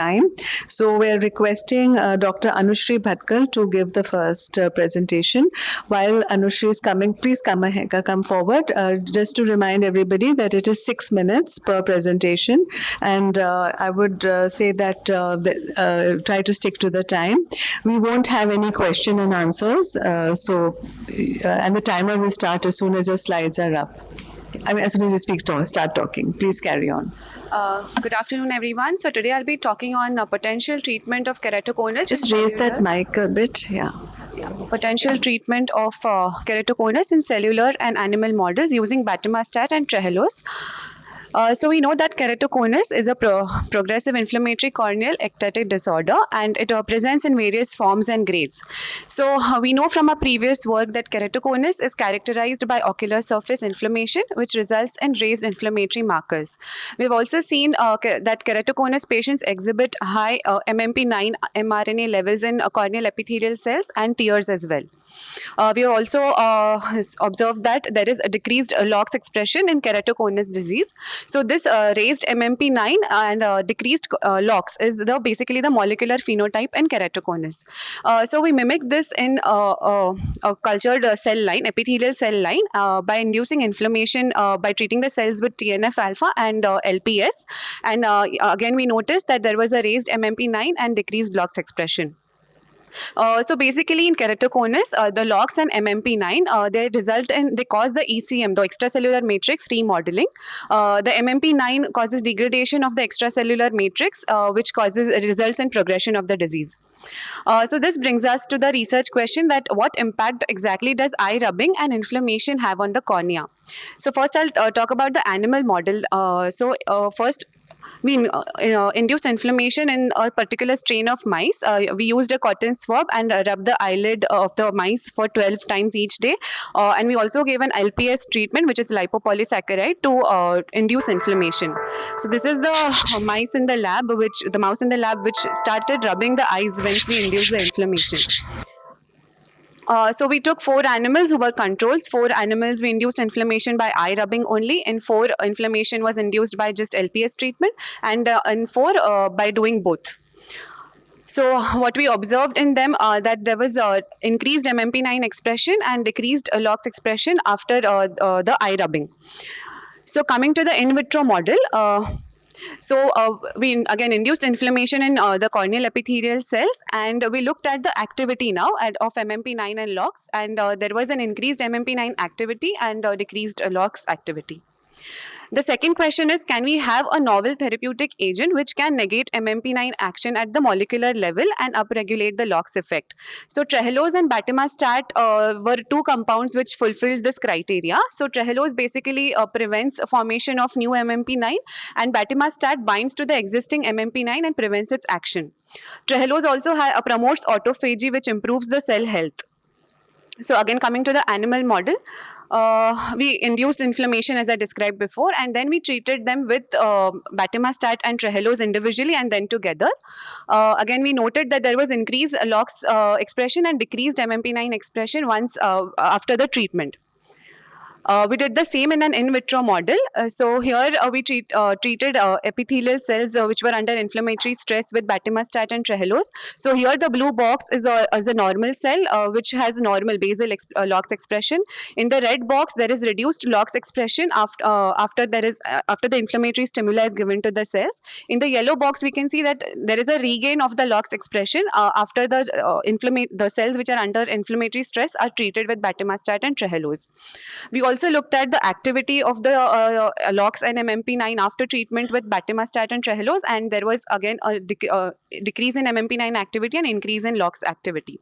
time. So we're requesting Dr. Anushri Bhatkar to give the first presentation. While Anushri is coming, please come forward. Just to remind everybody that it is 6 minutes per presentation, and I would say that try to stick to the time. We won't have any question and answers, and the timer will start as soon as your slides are up. I mean, as soon as you start talking. Please carry on. Good afternoon, everyone. So today I'll be talking on potential treatment of keratoconus. Just raise that mic a bit. Yeah. Potential treatment of keratoconus in cellular and animal models using batimastat and trehalose. So we know that keratoconus is a progressive inflammatory corneal ectatic disorder, and it presents in various forms and grades. So we know from our previous work that keratoconus is characterized by ocular surface inflammation, which results in raised inflammatory markers. We've also seen that keratoconus patients exhibit high MMP9 mRNA levels in corneal epithelial cells and tears as well. We have also observed that there is a decreased LOX expression in keratoconus disease. So this raised MMP9 and decreased LOX is basically the molecular phenotype in keratoconus. So we mimic this in a cultured cell line, epithelial cell line, by inducing inflammation by treating the cells with TNF-alpha and LPS. And again, we noticed that there was a raised MMP9 and decreased LOX expression. So basically in keratoconus, the LOX and MMP9, they cause the ECM, the extracellular matrix remodeling. The MMP9 causes degradation of the extracellular matrix, which results in progression of the disease. So this brings us to the research question that what impact exactly does eye rubbing and inflammation have on the cornea? So first I'll talk about the animal model. First, we induced inflammation in a particular strain of mice. We used a cotton swab and rubbed the eyelid of the mice for 12 times each day. And we also gave an LPS treatment, which is lipopolysaccharide, to induce inflammation. So this is the mouse in the lab, which started rubbing the eyes once we induced the inflammation. So we took 4 animals who were controls. 4 animals we induced inflammation by eye rubbing only. In 4, inflammation was induced by just LPS treatment, and in 4 by doing both. So what we observed in them that there was increased MMP9 expression and decreased LOX expression after the eye rubbing. So coming to the in vitro model. We again induced inflammation in the corneal epithelial cells, and we looked at the activity now of MMP9 and LOX, and there was an increased MMP9 activity and decreased LOX activity. The second question is, can we have a novel therapeutic agent which can negate MMP9 action at the molecular level and upregulate the LOX effect? So trehalose and batimastat were 2 compounds which fulfilled this criteria. So trehalose basically prevents formation of new MMP9, and batimastat binds to the existing MMP9 and prevents its action. Trehalose also promotes autophagy, which improves the cell health. So again, coming to the animal model, we induced inflammation as I described before, and then we treated them with batimastat and trehalose individually and then together. Again, we noted that there was increased LOX expression and decreased MMP9 expression once after the treatment. We did the same in an in vitro model. So here we treated epithelial cells which were under inflammatory stress with batimastat and trehalose. So here the blue box is a normal cell which has normal basal LOX expression. In the red box, there is reduced LOX expression after the inflammatory stimuli is given to the cells. In the yellow box, we can see that there is a regain of the LOX expression after the cells which are under inflammatory stress are treated with batimastat and trehalose. We also looked at the activity of the LOX and MMP9 after treatment with batimastat and trehalose, and there was again a decrease in MMP9 activity and increase in LOX activity.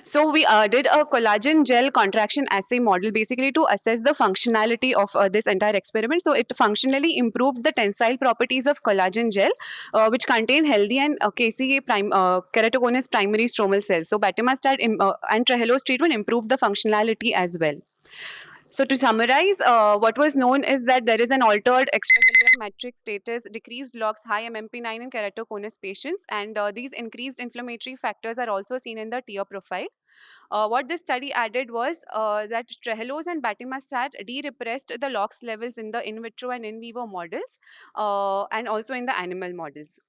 So we did a collagen gel contraction assay model basically to assess the functionality of this entire experiment. So it functionally improved the tensile properties of collagen gel, which contain healthy and keratoconus primary stromal cells. So batimastat and trehalose treatment improved the functionality as well. So to summarize, what was known is that there is an altered extracellular matrix status, decreased LOX, high MMP9 in keratoconus patients, and these increased inflammatory factors are also seen in the tear profile. What this study added was that trehalose and batimastat de-repressed the LOX levels in the in vitro and in vivo models and also in the animal models.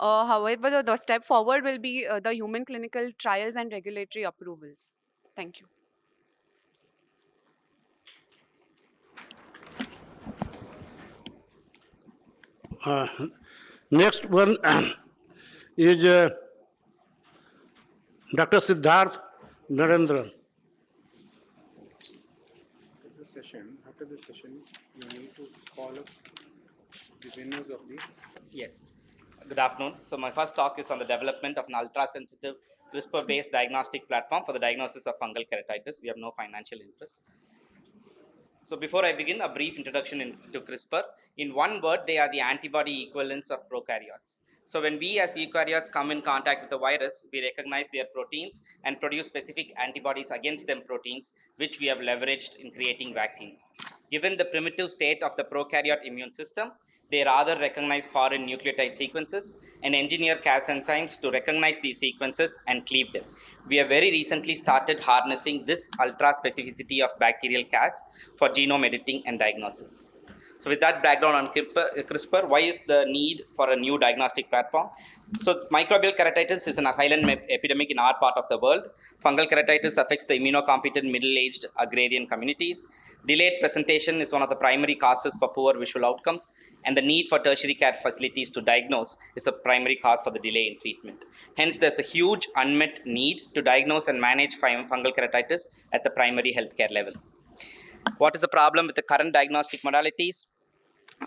However, the step forward will be the human clinical trials and regulatory approvals. Thank you. Next one is Dr. Siddharth Narendran. After this session, you need to call up the venues of the. Yes. Good afternoon. So my first talk is on the development of an ultra-sensitive CRISPR-based diagnostic platform for the diagnosis of fungal keratitis. We have no financial interest. So before I begin, a brief introduction to CRISPR. In one word, they are the antibody equivalents of prokaryotes. So when we as eukaryotes come in contact with the virus, we recognize their proteins and produce specific antibodies against them proteins, which we have leveraged in creating vaccines. Given the primitive state of the prokaryote immune system, they rather recognize foreign nucleotide sequences and engineer Cas enzymes to recognize these sequences and cleave them. We have very recently started harnessing this ultra specificity of bacterial Cas for genome editing and diagnosis. So with that background on CRISPR, why is the need for a new diagnostic platform? So microbial keratitis is an asylum epidemic in our part of the world. Fungal keratitis affects the immunocompetent middle-aged agrarian communities. Delayed presentation is one of the primary causes for poor visual outcomes, and the need for tertiary care facilities to diagnose is a primary cause for the delay in treatment. Hence, there's a huge unmet need to diagnose and manage fungal keratitis at the primary healthcare level. What is the problem with the current diagnostic modalities?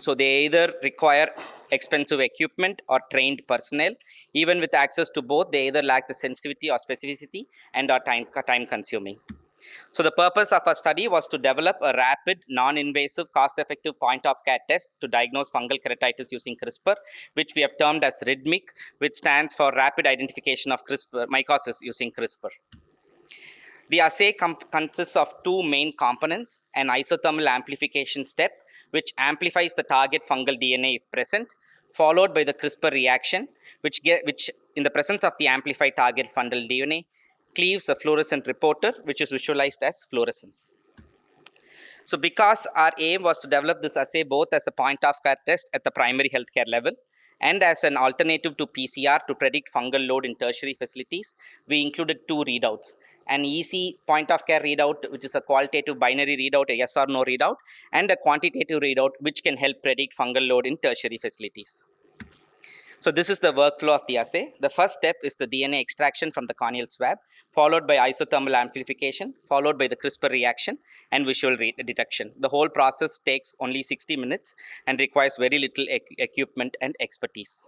So they either require expensive equipment or trained personnel. Even with access to both, they either lack the sensitivity or specificity and are time consuming. So the purpose of our study was to develop a rapid, non-invasive, cost-effective point-of-care test to diagnose fungal keratitis using CRISPR, which we have termed as RIDMIC, which stands for Rapid Identification of Mycosis using CRISPR. The assay consists of two main components: an isothermal amplification step, which amplifies the target fungal DNA if present, followed by the CRISPR reaction, which in the presence of the amplified target fungal DNA, cleaves a fluorescent reporter, which is visualized as fluorescence. So because our aim was to develop this assay both as a point-of-care test at the primary healthcare level and as an alternative to PCR to predict fungal load in tertiary facilities, we included two readouts: an easy point-of-care readout, which is a qualitative binary readout, a yes or no readout, and a quantitative readout, which can help predict fungal load in tertiary facilities. So this is the workflow of the assay. The first step is the DNA extraction from the corneal swab, followed by isothermal amplification, followed by the CRISPR reaction and visual detection. The whole process takes only 60 minutes and requires very little equipment and expertise.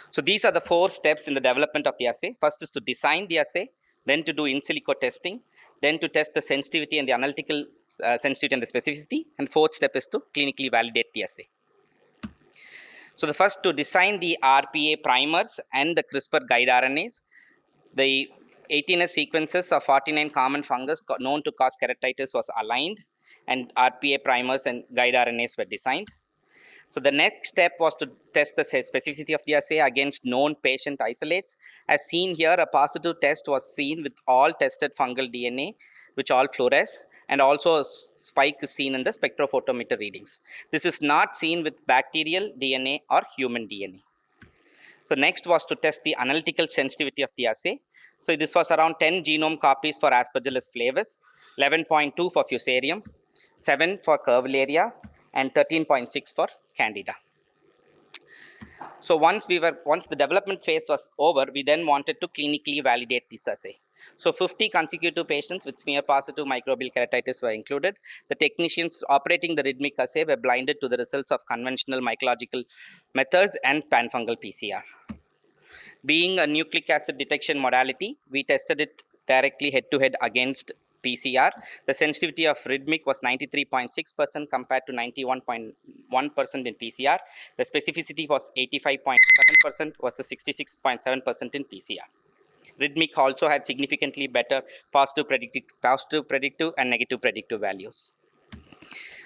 So these are the four steps in the development of the assay. First is to design the assay, then to do in silico testing, then to test the sensitivity and the analytical sensitivity and the specificity, and fourth step is to clinically validate the assay. So the first, to design the RPA primers and the CRISPR guide RNAs. The 18S sequences of 49 common fungus known to cause keratitis was aligned, and RPA primers and guide RNAs were designed. So the next step was to test the specificity of the assay against known patient isolates. As seen here, a positive test was seen with all tested fungal DNA, which all fluoresce, and also a spike is seen in the spectrophotometer readings. This is not seen with bacterial DNA or human DNA. So next was to test the analytical sensitivity of the assay. So this was around 10 genome copies for Aspergillus flavus, 11.2 for Fusarium, 7 for Curvularia, and 13.6 for Candida. So once the development phase was over, we then wanted to clinically validate this assay. So 50 consecutive patients with smear-positive microbial keratitis were included. The technicians operating the RIDMIC assay were blinded to the results of conventional mycological methods and panfungal PCR. Being a nucleic acid detection modality, we tested it directly head-to-head against PCR. The sensitivity of RIDMIC was 93.6% compared to 91.1% in PCR. The specificity was 85.7% versus 66.7% in PCR. RIDMIC also had significantly better positive predictive and negative predictive values.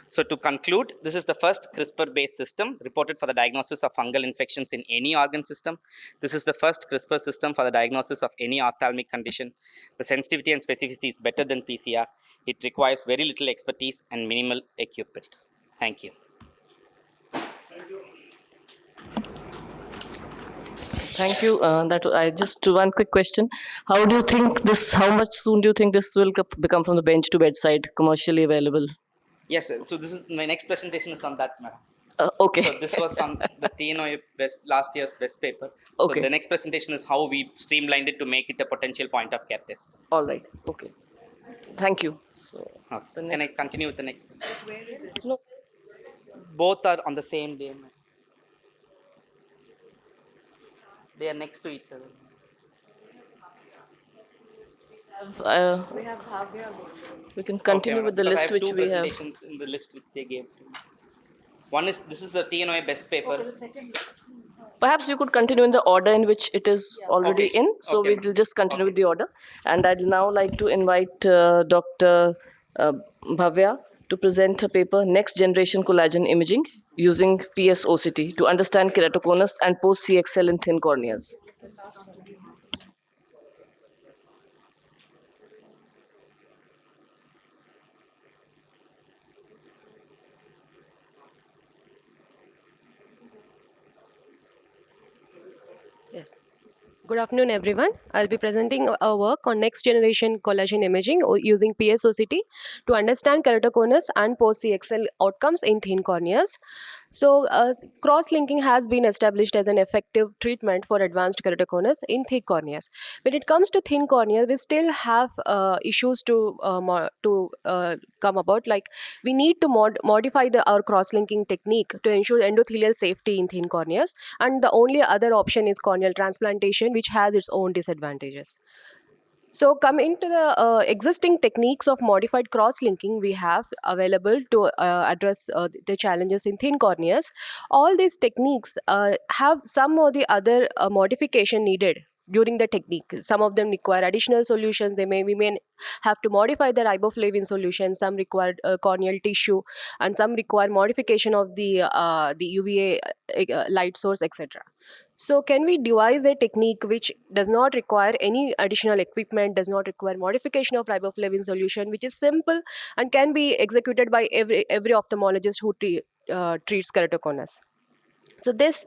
So to conclude, this is the first CRISPR-based system reported for the diagnosis of fungal infections in any organ system. This is the first CRISPR system for the diagnosis of any ophthalmic condition. The sensitivity and specificity is better than PCR. It requires very little expertise and minimal equipment. Thank you. Thank you. I just one quick question. How do you think this? How much soon do you think this will become from the bench to bedside, commercially available? Yes, sir. So this is my next presentation is on that, madam. Okay. So this was on the TNOA last year's best paper. So Okay. the next presentation is how we streamlined it to make it a potential point of care test. All right. Okay. Thank you. So Okay. the Can I next. continue with the next presentation? No. Both are on the same day, ma'am. They are next to each other. We can continue Okay, with the because I list have which two we have. presentations in the list which they gave to me. One is this is the TNOA best paper. Perhaps you could continue in the order in which it is already Okay. in. So Okay. we'll just continue Okay. with the order. And I'd now like to invite Dr. Bhavya to present a paper, Next Generation Collagen Imaging using PSOCT to understand keratoconus and post-CXL in thin corneas. Yes. Good afternoon, everyone. I'll be presenting a work on next generation collagen imaging using PSOCT to understand keratoconus and post-CXL outcomes in thin corneas. So, cross-linking has been established as an effective treatment for advanced keratoconus in thick corneas. When it comes to thin cornea, we still have issues to come about. Like we need to modify our cross-linking technique to ensure endothelial safety in thin corneas, and the only other option is corneal transplantation, which has its own disadvantages. So, coming to the existing techniques of modified cross-linking we have available to address the challenges in thin corneas, all these techniques have some or the other modification needed during the technique. Some of them require additional solutions. We may have to modify the riboflavin solution. Some require corneal tissue, and some require modification of the UVA light source, etc. So, can we devise a technique which does not require any additional equipment, does not require modification of riboflavin solution, which is simple and can be executed by every ophthalmologist who treats keratoconus? So this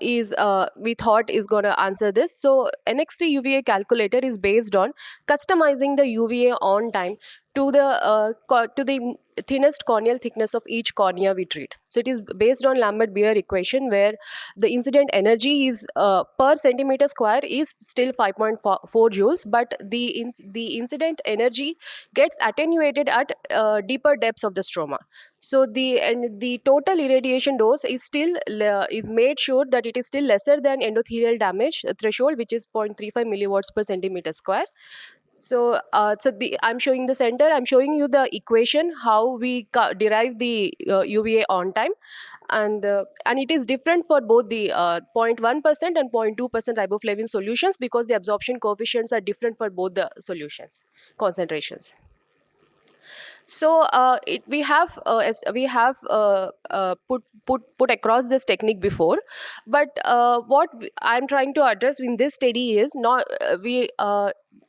is we thought is going to answer this. So NXT UVA calculator is based on customizing the UVA on time to the thinnest corneal thickness of each cornea we treat. So it is based on Lambert-Beer equation, where the incident energy is per centimeter square is still 5.4 joules, but the incident energy gets attenuated at deeper depths of the stroma. So the total irradiation dose is still is made sure that it is still lesser than endothelial damage threshold, which is 0.35 milliwatts per centimeter square. So, I'm showing the center. I'm showing you the equation how we derive the UVA on time, and it is different for both the 0.1% and 0.2% riboflavin solutions, because the absorption coefficients are different for both the solutions concentrations. So we have put across this technique before, but what I'm trying to address in this study is not we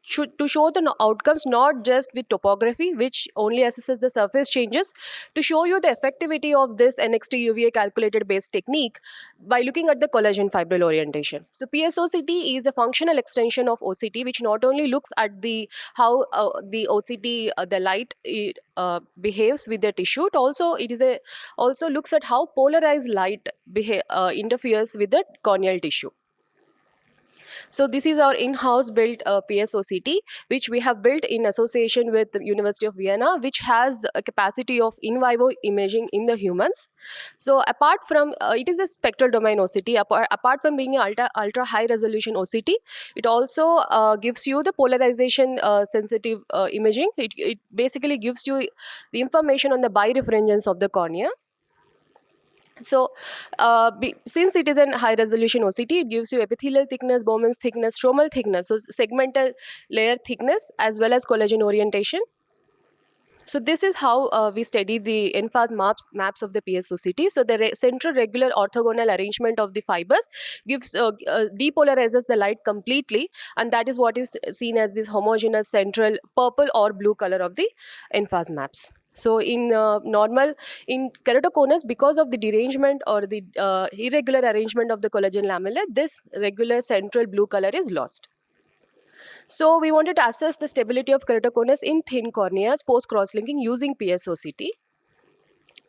should to show the outcomes not just with topography, which only assesses the surface changes, to show you the effectivity of this NXT UVA calculated based technique by looking at the collagen fibril orientation. So PSOCT is a functional extension of OCT, which not only looks at the how the OCT the light behaves with the tissue, it also looks at how polarized light interferes with the corneal tissue. So this is our in-house built PSOCT, which we have built in association with the University of Vienna, which has a capacity of in vivo imaging in the humans. So apart from, it is a spectral domain OCT, apart from being an ultra high resolution OCT, it also gives you the polarization sensitive imaging. It basically gives you the information on the birefringence of the cornea. So, since it is a high resolution OCT, it gives you epithelial thickness, Bowman's thickness, stromal thickness, so segmental layer thickness, as well as collagen orientation. So this is how we study the NFAS maps of the PSOCT. So the central regular orthogonal arrangement of the fibers gives depolarizes the light completely, and that is what is seen as this homogeneous central purple or blue color of the NFAS maps. So in keratoconus, because of the derangement or the irregular arrangement of the collagen lamellae, this regular central blue color is lost. So we wanted to assess the stability of keratoconus in thin corneas post cross-linking using PSOCT.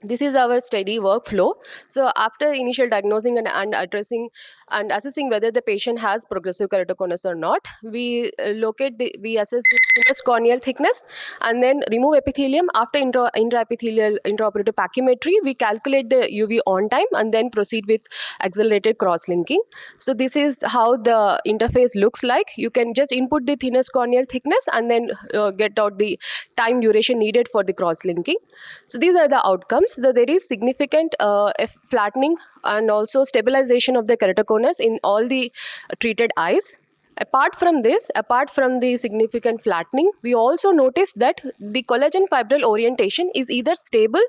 This is our study workflow. So after initial diagnosing and addressing and assessing whether the patient has progressive keratoconus or not, we assess the thinnest corneal thickness and then remove epithelium. After intraoperative pachymetry, we calculate the UV on time and then proceed with accelerated cross-linking. So this is how the interface looks like. You can just input the thinnest corneal thickness and then get out the time duration needed for the cross-linking. So these are the outcomes. So there is significant flattening and also stabilization of the keratoconus in all the treated eyes. Apart from the significant flattening, we also noticed that the collagen fibril orientation is either stable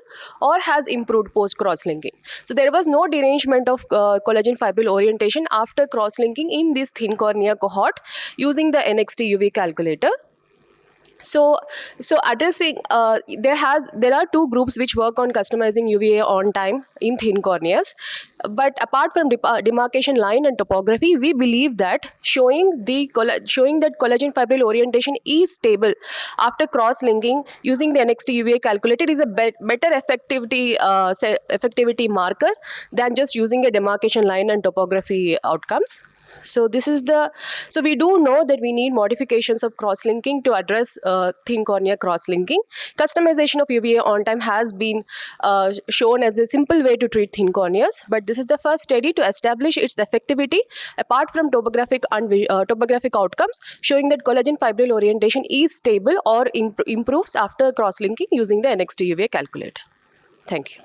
or has improved post cross-linking. So there was no derangement of collagen fibril orientation after cross-linking in this thin cornea cohort using the NXT UV calculator. So addressing there are two groups which work on customizing UVA on time in thin corneas. But apart from demarcation line and topography, we believe that showing that collagen fibril orientation is stable after cross-linking using the NXT UVA calculator is a better effectivity marker than just using a demarcation line and topography outcomes. So we do know that we need modifications of cross-linking to address thin cornea cross-linking. Customization of UVA on time has been shown as a simple way to treat thin corneas, but this is the first study to establish its effectivity apart from topographic outcomes, showing that collagen fibril orientation is stable or improves after cross-linking using the NXT UVA calculator. Thank you.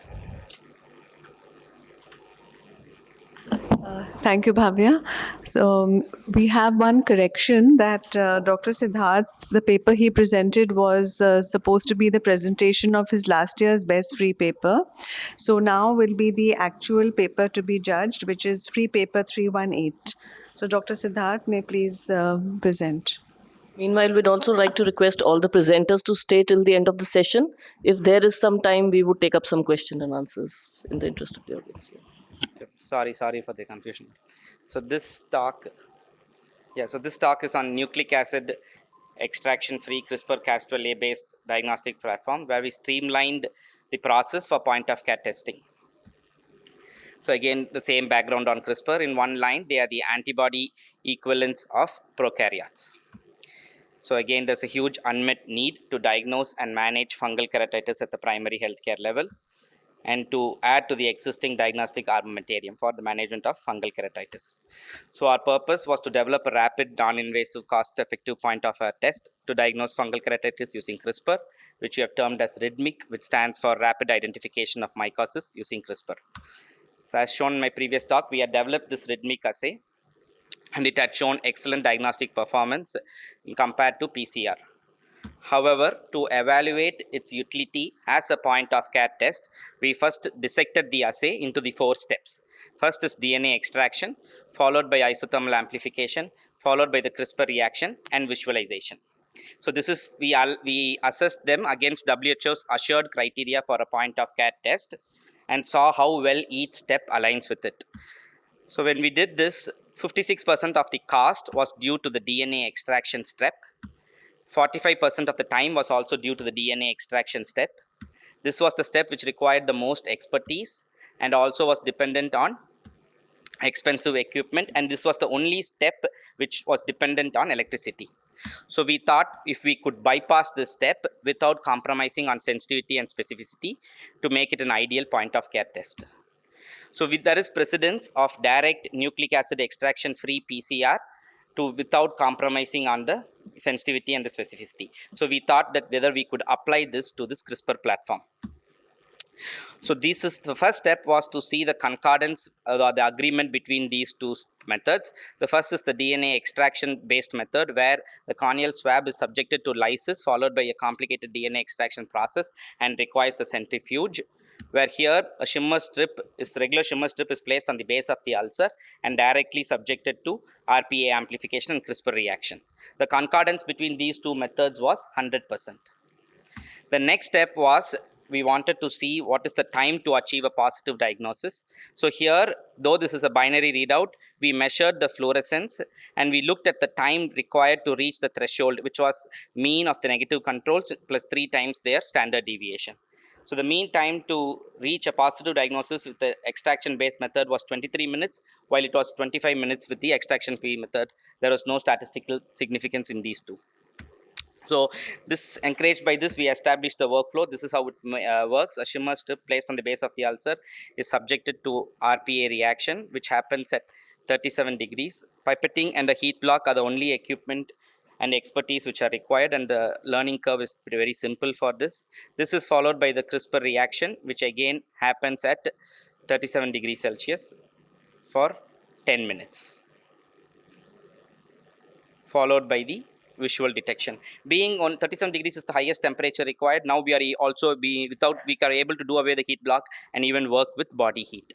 Thank you, Bhavya. So we have one correction that Dr. Siddharth, the paper he presented was supposed to be the presentation of his last year's best free paper. So now will be the actual paper to be judged, which is free paper 318. So Dr. Siddharth may please present. Meanwhile, we'd also like to request all the presenters to stay till the end of the session. If there is some time, we would take up some question and answers in the interest of the audience. Sorry for the confusion. So this talk is on nucleic acid extraction-free CRISPR-Cas12a based diagnostic platform where we streamlined the process for point-of-care testing. So again, the same background on CRISPR. In one line, they are the antibody equivalents of prokaryotes. So again, there's a huge unmet need to diagnose and manage fungal keratitis at the primary healthcare level, and to add to the existing diagnostic armamentarium for the management of fungal keratitis. So our purpose was to develop a rapid, non-invasive, cost-effective point-of-care test to diagnose fungal keratitis using CRISPR, which we have termed as RIDMIC, which stands for Rapid Identification of Mycosis using CRISPR. So as shown in my previous talk, we had developed this RIDMIC assay, and it had shown excellent diagnostic performance compared to PCR. However, to evaluate its utility as a point-of-care test, we first dissected the assay into the 4 steps. First is DNA extraction, followed by isothermal amplification, followed by the CRISPR reaction and visualization. So this is we assessed them against WHO's assured criteria for a point-of-care test and saw how well each step aligns with it. So when we did this, 56% of the cost was due to the DNA extraction step. 45% of the time was also due to the DNA extraction step. This was the step which required the most expertise and also was dependent on expensive equipment, and this was the only step which was dependent on electricity. So we thought if we could bypass this step without compromising on sensitivity and specificity to make it an ideal point-of-care test. So there is precedence of direct nucleic acid extraction-free PCR without compromising on the sensitivity and the specificity. So we thought that whether we could apply this to this CRISPR platform. So the first step was to see the concordance or the agreement between these two methods. The first is the DNA extraction based method where the corneal swab is subjected to lysis followed by a complicated DNA extraction process and requires a centrifuge, where here a regular shimmer strip is placed on the base of the ulcer and directly subjected to RPA amplification and CRISPR reaction. The concordance between these two methods was 100%. The next step was we wanted to see what is the time to achieve a positive diagnosis. So here, though this is a binary readout, we measured the fluorescence and we looked at the time required to reach the threshold, which was mean of the negative controls plus 3 times their standard deviation. So the mean time to reach a positive diagnosis with the extraction-based method was 23 minutes, while it was 25 minutes with the extraction-free method. There was no statistical significance in these two. So this, encouraged by this, we established the workflow. This is how it works. A shimmer strip placed on the base of the ulcer is subjected to RPA reaction, which happens at 37 degrees. Pipetting and a heat block are the only equipment and expertise which are required, and the learning curve is very simple for this. This is followed by the CRISPR reaction, which again happens at 37 degrees Celsius for 10 minutes, followed by the visual detection. Being on 37 degrees is the highest temperature required. Now we are also we are able to do away the heat block and even work with body heat.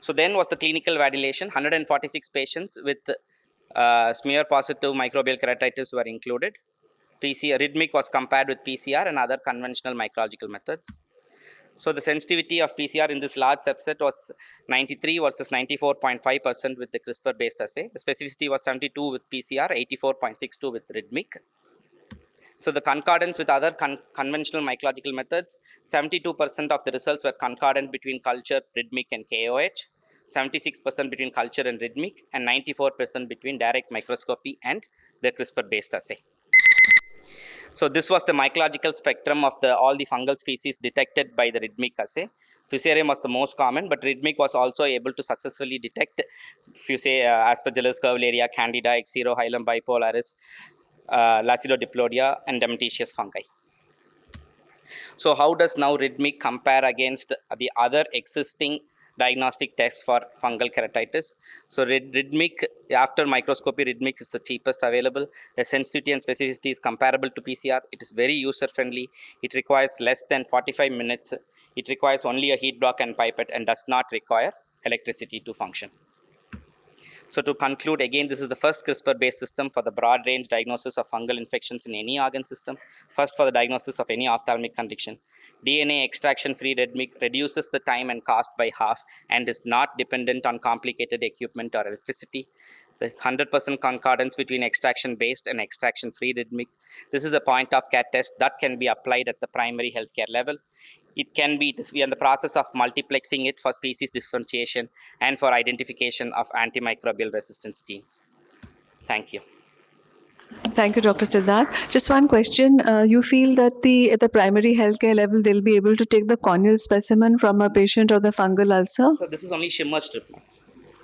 So then was the clinical validation. 146 patients with smear positive microbial keratitis were included. PCR rhythmic was compared with PCR and other conventional micrological methods. So the sensitivity of PCR in this large subset was 93 versus 94.5% with the CRISPR-based assay. The specificity was 72 with PCR, 84.62 with rhythmic. So the concordance with other conventional mycological methods, 72% of the results were concordant between culture, rhythmic, and KOH, 76% between culture and rhythmic, and 94% between direct microscopy and the CRISPR-based assay. So this was the mycological spectrum of all the fungal species detected by the rhythmic assay. Fusarium was the most common, but rhythmic was also able to successfully detect Aspergillus, Curvularia, Candida, Xero, Hilum bipolaris, Lacidodiplodia, and Dementicious fungi. So how does now rhythmic compare against the other existing diagnostic tests for fungal keratitis? So rhythmic, after microscopy, rhythmic is the cheapest available. The sensitivity and specificity is comparable to PCR. It is very user friendly. It requires less than 45 minutes. It requires only a heat block and pipette and does not require electricity to function. So to conclude, again, this is the first CRISPR-based system for the broad range diagnosis of fungal infections in any organ system. First for the diagnosis of any ophthalmic condition. DNA extraction-free rhythmic reduces the time and cost by half and is not dependent on complicated equipment or electricity. There's 100% concordance between extraction-based and extraction-free rhythmic. This is a point-of-care test that can be applied at the primary healthcare level. We are in the process of multiplexing it for species differentiation and for identification of antimicrobial resistance genes. Thank you. Thank you, Dr. Siddharth. Just one question. You feel that at the primary healthcare level, they'll be able to take the corneal specimen from a patient or the fungal ulcer? So this is only shimmer strip.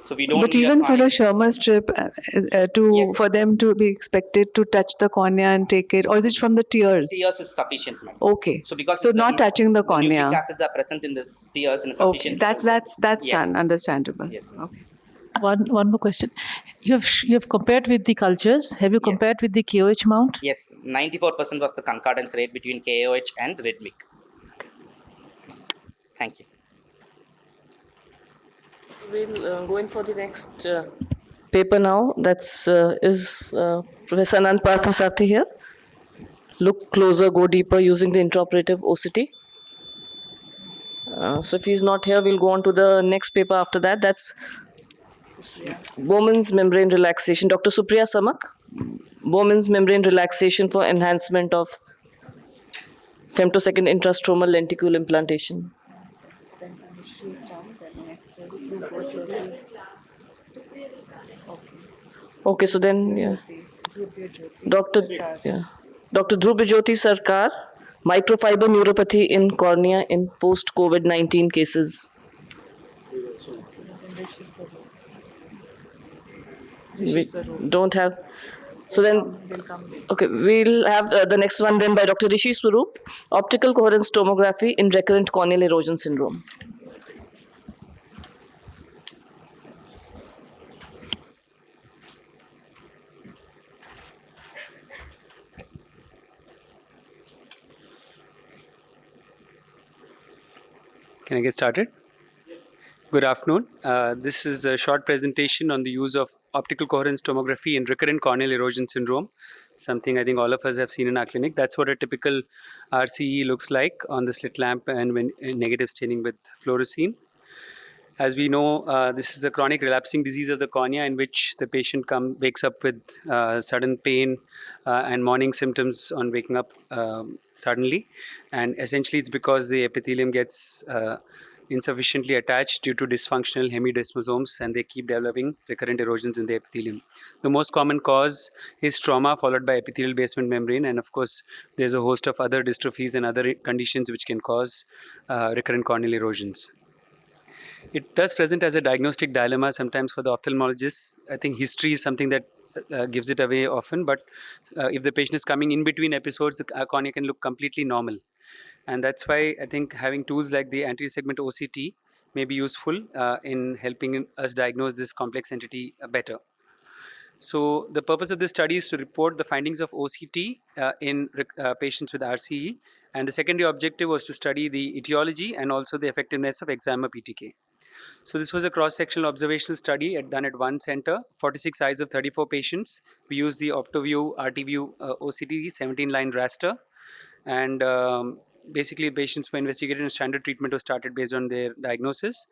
So we don't. But even for a Schirmer strip, Yes. for them to be expected to touch the cornea and take it, or is it from the tears? Tears is sufficient, ma'am. Okay. So because not touching the cornea. nucleic acids are present in this tears in a Okay, sufficient. that's Yes. understandable. Yes. Okay. One more question. You have compared with the cultures. Have you compared with the KOH mount? Yes, 94% was the concordance rate between KOH and rhythmic. Thank you. We'll go in for the next paper now. That's is Professor Anand Parthasathi here. Look closer, go deeper using the intraoperative OCT. So if he's not here, we'll go on to the next paper after that. That's Bowman's membrane relaxation. Dr. Supriya Samak. Bowman's membrane relaxation for enhancement of femtosecond intrastromal lenticule implantation. Okay, so then, yeah. Dr. Dhruv Jyoti Sarkar, microfiber neuropathy in cornea in post-COVID-19 cases. We don't have. So then, okay, we'll have the next one then by Dr. Rishi Swaroop, optical coherence tomography in recurrent corneal erosion syndrome. Can I get started? Good afternoon. This is a short presentation on the use of optical coherence tomography in recurrent corneal erosion syndrome. something I think all of us have seen in our clinic. That's what a typical RCE looks like on the slit lamp and when negative staining with fluorescein. As we know, this is a chronic relapsing disease of the cornea in which the patient wakes up with sudden pain and morning symptoms on waking up suddenly. And essentially, it's because the epithelium gets insufficiently attached due to dysfunctional hemidesmosomes, and they keep developing recurrent erosions in the epithelium. The most common cause is trauma followed by epithelial basement membrane, and of course, there's a host of other dystrophies and other conditions which can cause recurrent corneal erosions. It does present as a diagnostic dilemma sometimes for the ophthalmologists. I think history is something that gives it away often, but if the patient is coming in between episodes, the cornea can look completely normal. And that's why I think having tools like the anterior segment OCT may be useful in helping us diagnose this complex entity better. So the purpose of this study is to report the findings of OCT in patients with RCE. And the secondary objective was to study the etiology and also the effectiveness of excimer PTK. So this was a cross-sectional observational study done at one center, 46 eyes of 34 patients. We used the OptoView RTView OCT 17-line raster. And basically, patients were investigated and standard treatment was started based on their diagnosis.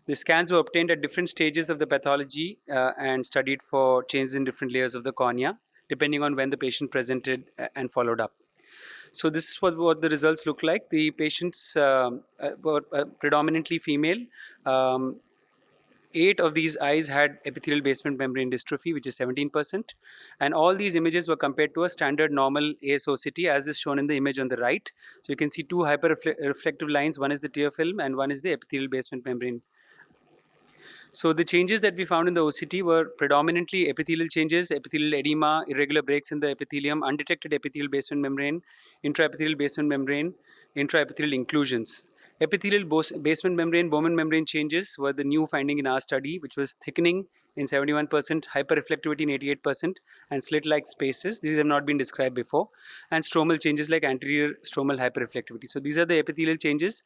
The scans were obtained at different stages of the pathology and studied for changes in different layers of the cornea, depending on when the patient presented and followed up. So this is what the results look like. The patients were predominantly female. 8 of these eyes had epithelial basement membrane dystrophy, which is 17%. And all these images were compared to a standard normal ASOCT, as is shown in the image on the right. So you can see 2 hyper-reflective lines. One is the tear film and one is the epithelial basement membrane. So the changes that we found in the OCT were predominantly epithelial changes, epithelial edema, irregular breaks in the epithelium, undetected epithelial basement membrane, intraepithelial basement membrane, intraepithelial inclusions. Epithelial basement membrane, Bowman membrane changes were the new finding in our study, which was thickening in 71%, hyperreflectivity in 88%, and slit-like spaces. These have not been described before. And stromal changes like anterior stromal hyperreflectivity. So these are the epithelial changes.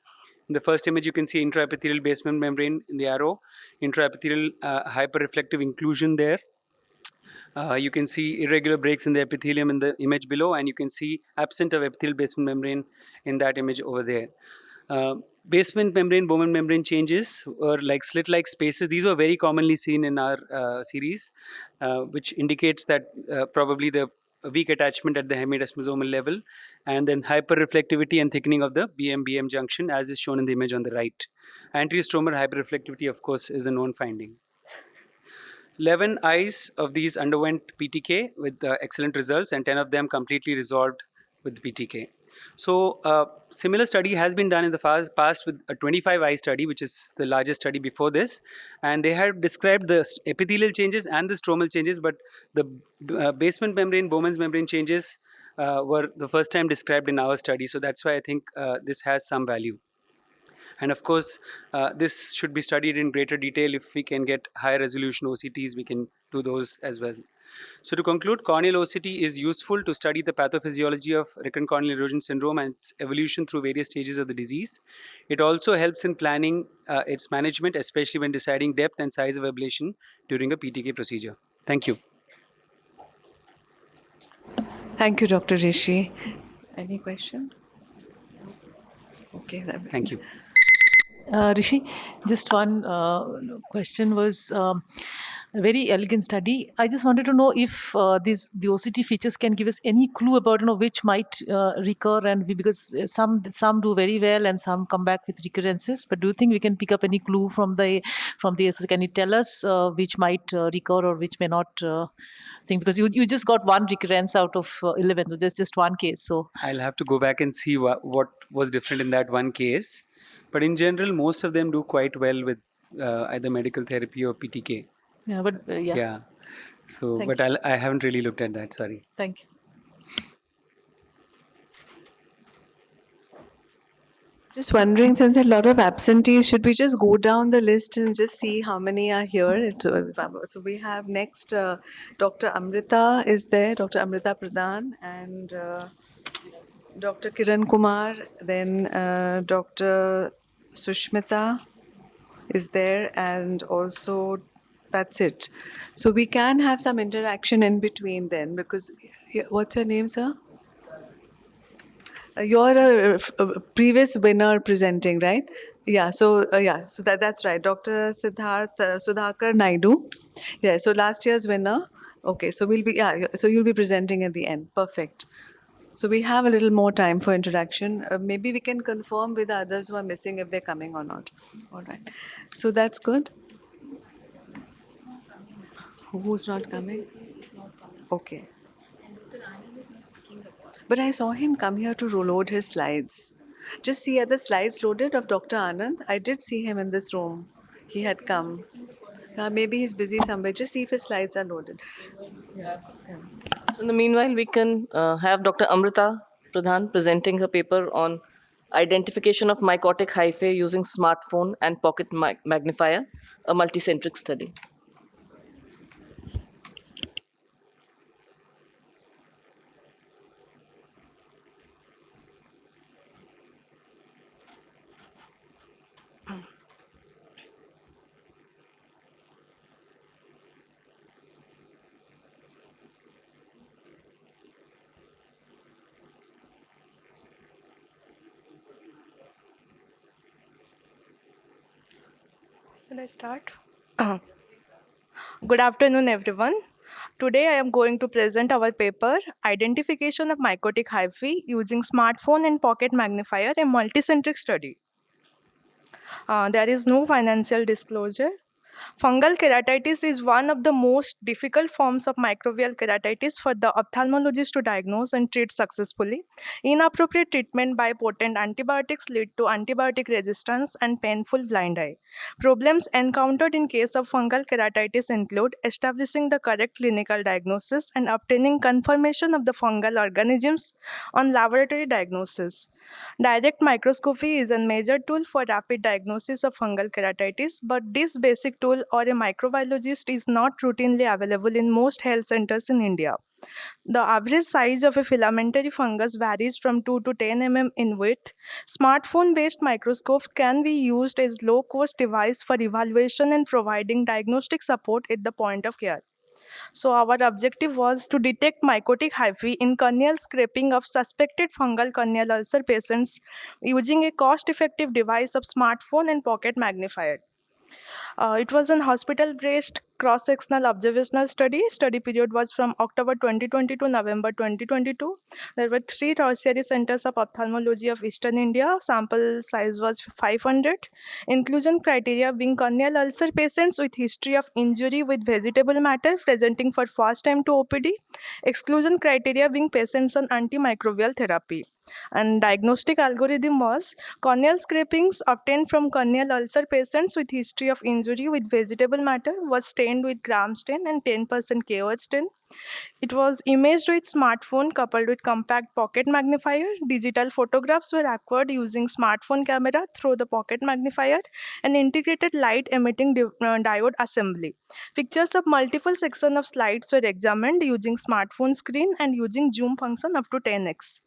In the first image, you can see intraepithelial basement membrane in the arrow, intraepithelial hyperreflective inclusion there. You can see irregular breaks in the epithelium in the image below, and you can see absent of epithelial basement membrane in that image over there. Basement membrane, Bowman membrane changes or like slit-like spaces. These were very commonly seen in our series, which indicates that probably the weak attachment at the hemidesmosomal level, and then hyperreflectivity and thickening of the BM-BM junction, as is shown in the image on the right. Anterior stromal hyperreflectivity, of course, is a known finding. 11 eyes of these underwent PTK with excellent results, and 10 of them completely resolved with PTK. So similar study has been done in the past with a 25 eye study, which is the largest study before this. And they have described the epithelial changes and the stromal changes, but the basement membrane, Bowman's membrane changes were the first time described in our study. So that's why I think this has some value. And of course, this should be studied in greater detail. If we can get higher resolution OCTs, we can do those as well. So to conclude, corneal OCT is useful to study the pathophysiology of recurrent corneal erosion syndrome and its evolution through various stages of the disease. It also helps in planning its management, especially when deciding depth and size of ablation during a PTK procedure. Thank you. Thank you, Dr. Rishi. Any question? Okay. Thank you. Rishi, just one question was a very elegant study. I just wanted to know if the OCT features can give us any clue about which might recur, and because some do very well and some come back with recurrences. But do you think we can pick up any clue from the OCT? Can you tell us which might recur or which may not? Thing, because you just got one recurrence out of 11, so there's just one case. So I'll have to go back and see what was different in that one case. But in general, most of them do quite well with either medical therapy or PTK. Yeah, but yeah. Yeah. So, Thank but I haven't really looked at that. Sorry. Thank you. Just wondering, since a lot of absentees, should we just go down the list and just see how many are here? So we have next Dr. Amrita is there, Dr. Amrita Pradhan, and Dr. Kiran Kumar, then Dr. Sushmita is there, and also That's it. So we can have some interaction in between then, because what's your name, sir? You're a previous winner presenting, right? Yeah. So that's right, Dr. Siddharth Sudhakar Naidu. Yeah. So last year's winner. Okay. So we'll be So you'll be presenting at the end. Perfect. So we have a little more time for interaction. Maybe we can confirm with the others who are missing if they're coming or not. All right. So that's good. Who's not coming? Okay. But I saw him come here to load his slides. Just see, are the slides loaded of Dr. Anand? I did see him in this room. He had come. Maybe he's busy somewhere. Just see if his slides are loaded. So in the meanwhile, we can have Dr. Amrita Pradhan presenting her paper on identification of mycotic hyphae using smartphone and pocket magnifier, a multicentric study. Should I start? Good afternoon, everyone. Today I am going to present our paper, Identification of Mycotic Hyphae using Smartphone and Pocket Magnifier, a Multicentric Study. There is no financial disclosure. Fungal keratitis is one of the most difficult forms of microbial keratitis for the ophthalmologist to diagnose and treat successfully. Inappropriate treatment by potent antibiotics lead to antibiotic resistance and painful blind eye. Problems encountered in case of fungal keratitis include establishing the correct clinical diagnosis and obtaining confirmation of the fungal organisms on laboratory diagnosis. Direct microscopy is a major tool for rapid diagnosis of fungal keratitis, but this basic tool or a microbiologist is not routinely available in most health centers in India. The average size of a filamentary fungus varies from 2 to 10 mm in width. Smartphone-based microscopes can be used as low-cost device for evaluation and providing diagnostic support at the point of care. So our objective was to detect mycotic hyphae in corneal scraping of suspected fungal corneal ulcer patients using a cost-effective device of smartphone and pocket magnifier. It was an hospital-based cross-sectional observational study. Study period was from October 2020 to November 2022. There were 3 tertiary centers of ophthalmology of Eastern India. Sample size was 500. Inclusion criteria being corneal ulcer patients with history of injury with vegetable matter presenting for first time to OPD. Exclusion criteria being patients on antimicrobial therapy. And diagnostic algorithm was corneal scrapings obtained from corneal ulcer patients with history of injury with vegetable matter was stained with gram stain and 10% KOH stain. It was imaged with smartphone coupled with compact pocket magnifier. Digital photographs were acquired using smartphone camera through the pocket magnifier and integrated light emitting diode assembly. Pictures of multiple sections of slides were examined using smartphone screen and using zoom function up to 10x.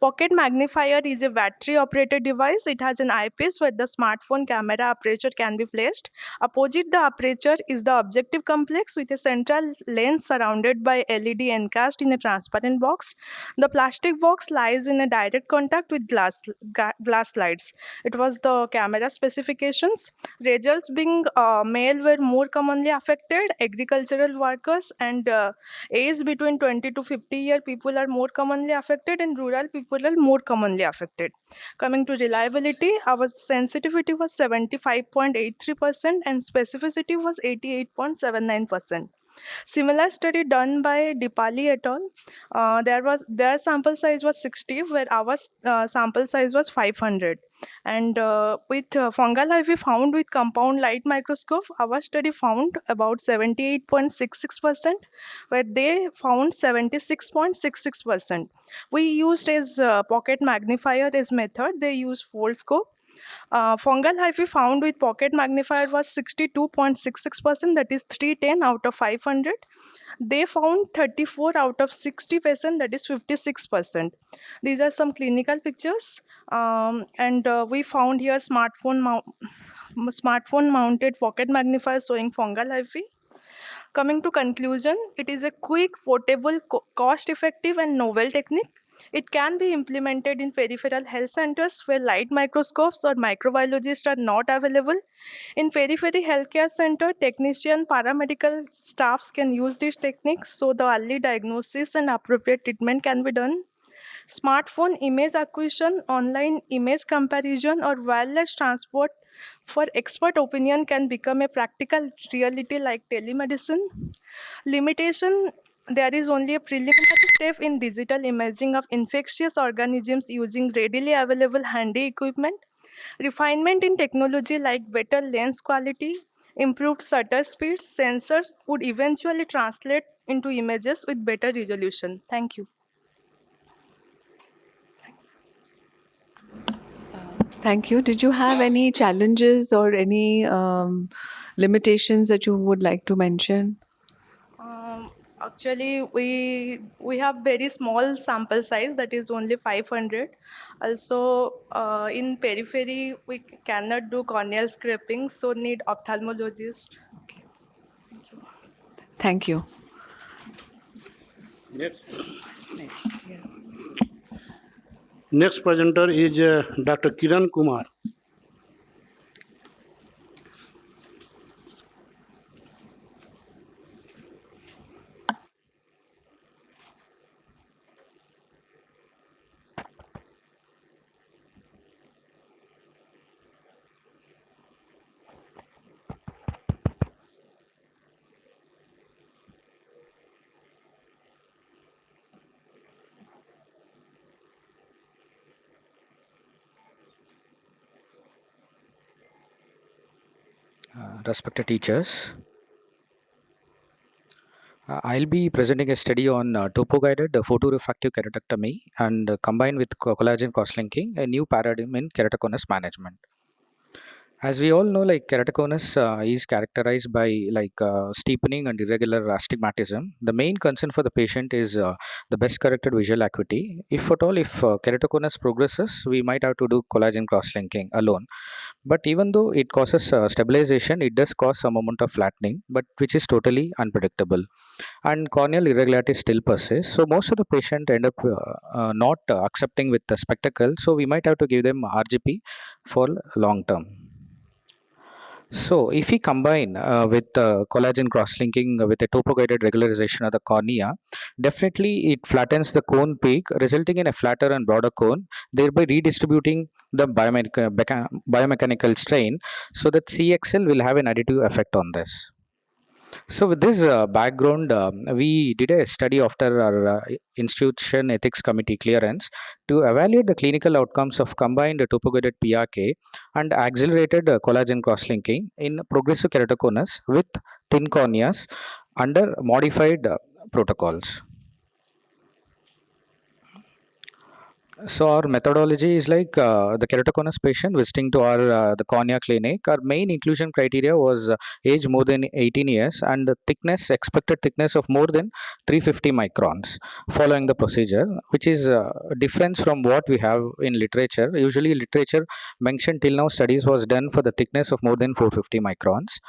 Pocket magnifier is a battery-operated device. It has an eyepiece where the smartphone camera aperture can be placed. Opposite the aperture is the objective complex with a central lens surrounded by LED encased in a transparent box. The plastic box lies in a direct contact with glass slides. It was the camera specifications. Results being male were more commonly affected. Agricultural workers and age between 20 to 50-year people are more commonly affected, and rural people are more commonly affected. Coming to reliability, our sensitivity was 75.83% and specificity was 88.79%. Similar study done by Dipali et al. Their sample size was 60, where our sample size was 500. And with fungal hyphae found with compound light microscope, our study found about 78.66%, where they found 76.66%. We used as pocket magnifier as method. They used fold scope. Fungal hyphae found with pocket magnifier was 62.66%, that is 310 out of 500. They found 34 out of 60 patients, that is 56%. These are some clinical pictures. And we found here smartphone mounted pocket magnifier showing fungal hyphae. Coming to conclusion, it is a quick, portable, cost-effective and novel technique. It can be implemented in peripheral health centers where light microscopes or microbiologists are not available. In periphery healthcare center, technician, paramedical staffs can use these techniques so the early diagnosis and appropriate treatment can be done. Smartphone image acquisition, online image comparison, or wireless transport for expert opinion can become a practical reality like telemedicine. Limitation, there is only a preliminary step in digital imaging of infectious organisms using readily available handy equipment. Refinement in technology like better lens quality, improved shutter speeds, sensors would eventually translate into images with better resolution. Thank you. Thank you. Did you have any challenges or any limitations that you would like to mention? Actually, we have very small sample size, that is only 500. Also, in periphery, we cannot do corneal scraping, so need ophthalmologist. Okay. Thank you. Next presenter is Dr. Kiran Kumar. Respected teachers, I'll be presenting a study on topo-guided photorefractive keratectomy and combined with collagen cross-linking, a new paradigm in keratoconus management. As we all know, like keratoconus is characterized by steepening and irregular astigmatism. The main concern for the patient is the best corrected visual acuity. If at all, if keratoconus progresses, we might have to do collagen cross-linking alone. But even though it causes stabilization, it does cause some amount of flattening, but which is totally unpredictable. And corneal irregularity still persists. So most of the patient end up not accepting with the spectacle. So we might have to give them RGP for long term. So, if we combine with collagen cross-linking with a topo-guided regularization of the cornea, definitely it flattens the cone peak, resulting in a flatter and broader cone, thereby redistributing the biomechanical strain, so that CXL will have an additive effect on this. So with this background, we did a study after our institution ethics committee clearance to evaluate the clinical outcomes of combined topo-guided PRK and accelerated collagen cross-linking in progressive keratoconus with thin corneas under modified protocols. So our methodology is like the keratoconus patient visiting to our the cornea clinic. Our main inclusion criteria was age more than 18 years and the thickness, expected thickness of more than 350 microns following the procedure, which is a difference from what we have in literature. Usually literature mentioned till now studies was done for the thickness of more than 450 microns.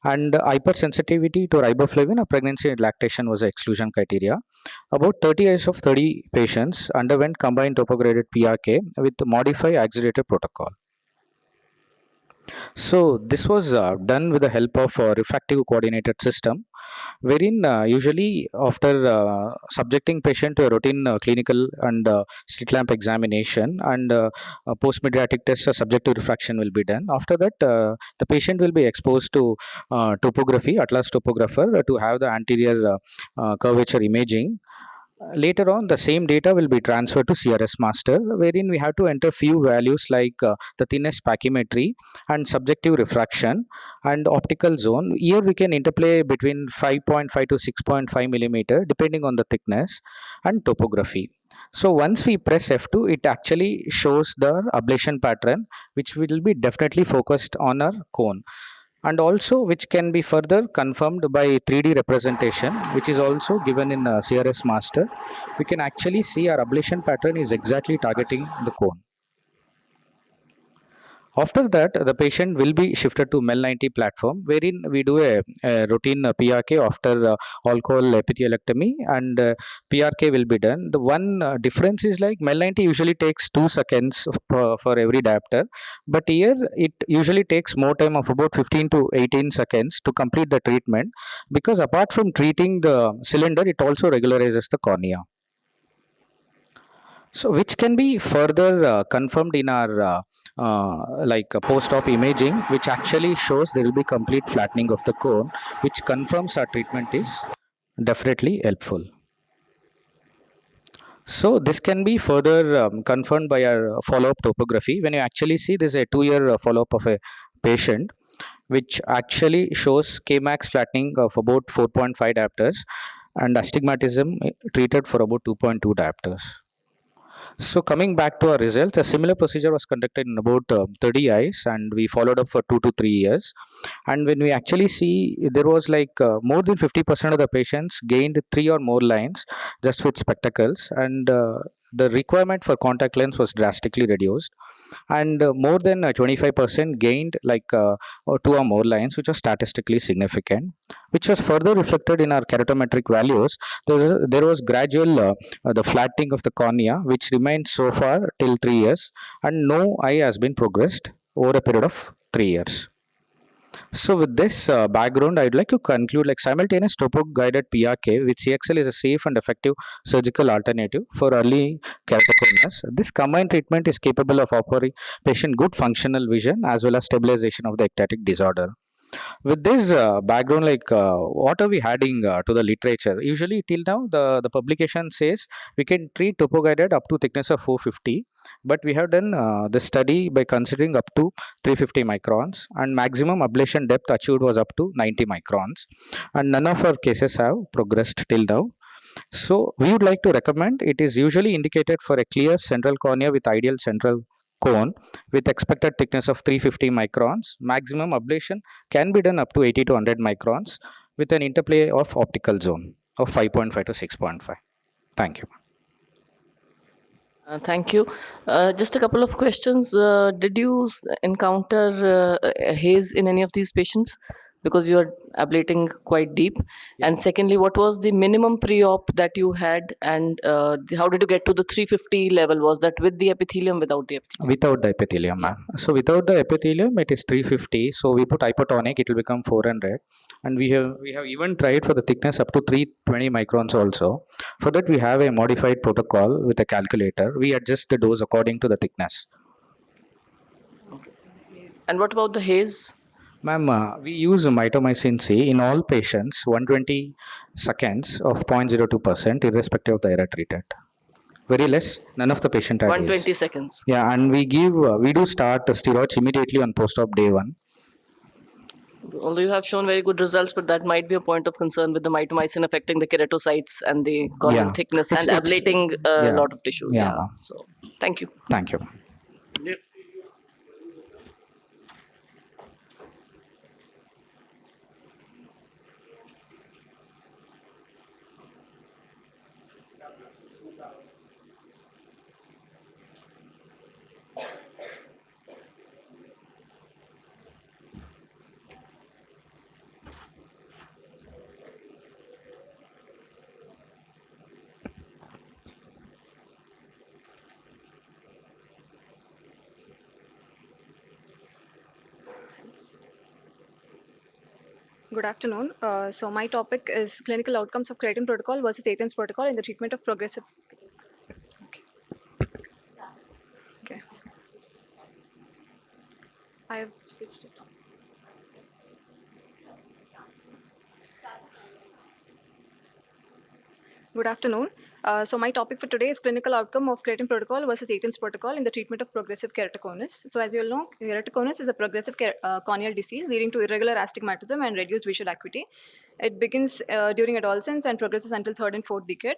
And hypersensitivity to riboflavin or pregnancy and lactation was the exclusion criteria. About 30 years of 30 patients underwent combined topo-guided PRK with modified accelerated protocol. So this was done with the help of a refractive coordinated system, wherein usually after subjecting patient to a routine clinical and slit lamp examination and post-mediatic test or subjective refraction will be done. After that, the patient will be exposed to topography, atlas topographer to have the anterior curvature imaging. Later on, the same data will be transferred to CRS master, wherein we have to enter few values like the thinness pachymetry and subjective refraction and optical zone. Here we can interplay between 5.5 to 6.5 millimeter depending on the thickness and topography. So once we press F2, it actually shows the ablation pattern, which will be definitely focused on our cone, and also which can be further confirmed by 3D representation, which is also given in CRS master. We can actually see our ablation pattern is exactly targeting the cone. After that, the patient will be shifted to MEL90 platform, wherein we do a routine PRK after alcohol epithelectomy, and PRK will be done. The one difference is like MEL90 usually takes 2 seconds for every diopter, but here it usually takes more time of about 15 to 18 seconds to complete the treatment, because apart from treating the cylinder, it also regularizes the cornea. So, which can be further confirmed in our post-op imaging, which actually shows there will be complete flattening of the cone, which confirms our treatment is definitely helpful. So, this can be further confirmed by our follow-up topography. When you actually see, this is a 2-year follow-up of a patient, which actually shows Kmax flattening of about 4.5 diopters and astigmatism treated for about 2.2 diopters. So coming back to our results, a similar procedure was conducted in about 30 eyes, and we followed up for 2 to 3 years. And when we actually see, there was like more than 50% of the patients gained 3 or more lines just with spectacles, and the requirement for contact lens was drastically reduced, and more than 25% gained like 2 or more lines, which was statistically significant, which was further reflected in our keratometric values. There was gradual the flattening of the cornea, which remained so far till 3 years, and no eye has been progressed over a period of 3 years. So with this background, I'd like to conclude like simultaneous topo-guided PRK with CXL is a safe and effective surgical alternative for early keratoconus. This combined treatment is capable of offering patient good functional vision as well as stabilization of the ectatic disorder. With this background, what are we adding to the literature? Usually till now, the publication says we can treat topo-guided up to thickness of 450, but we have done the study by considering up to 350 microns, and maximum ablation depth achieved was up to 90 microns, and none of our cases have progressed till now. So we would like to recommend, it is usually indicated for a clear central cornea with ideal central cone with expected thickness of 350 microns. Maximum ablation can be done up to 80 to 100 microns with an interplay of optical zone of 5.5 to 6.5. Thank you. Thank you. Just a couple of questions. Did you encounter haze in any of these patients? Because you are ablating quite deep. Yeah. And secondly, what was the minimum pre-op that you had, and how did you get to the 350 level? Was that with the epithelium, without the epithelium? Without the epithelium, ma'am. So without the epithelium, it is 350. So we put hypotonic, it will become 400. And we have even tried for the thickness up to 320 microns also. For that, we have a modified protocol with a calculator. We adjust the dose according to the thickness. Okay. And what about the haze? Ma'am, we use mitomycin C in all patients, 120 seconds of 0.02%, irrespective of the era treated. Very less, none of the patient had 120 seconds. Yeah, and we do start steroids immediately on post-op day 1. Although you have shown very good results, but that might be a point of concern with the mitomycin affecting the keratocytes and the corneal thickness and ablating a lot of tissue. Yeah. So, thank you. Thank you. Good afternoon. So my topic is clinical outcomes of creatine protocol versus Athens protocol in the treatment of progressive. Okay. I have switched it. Good afternoon. So my topic for today is clinical outcome of creatine protocol versus Athens protocol in the treatment of progressive keratoconus. So as you all know, keratoconus is a progressive corneal disease leading to irregular astigmatism and reduced visual acuity. It begins during adolescence and progresses until third and fourth decade.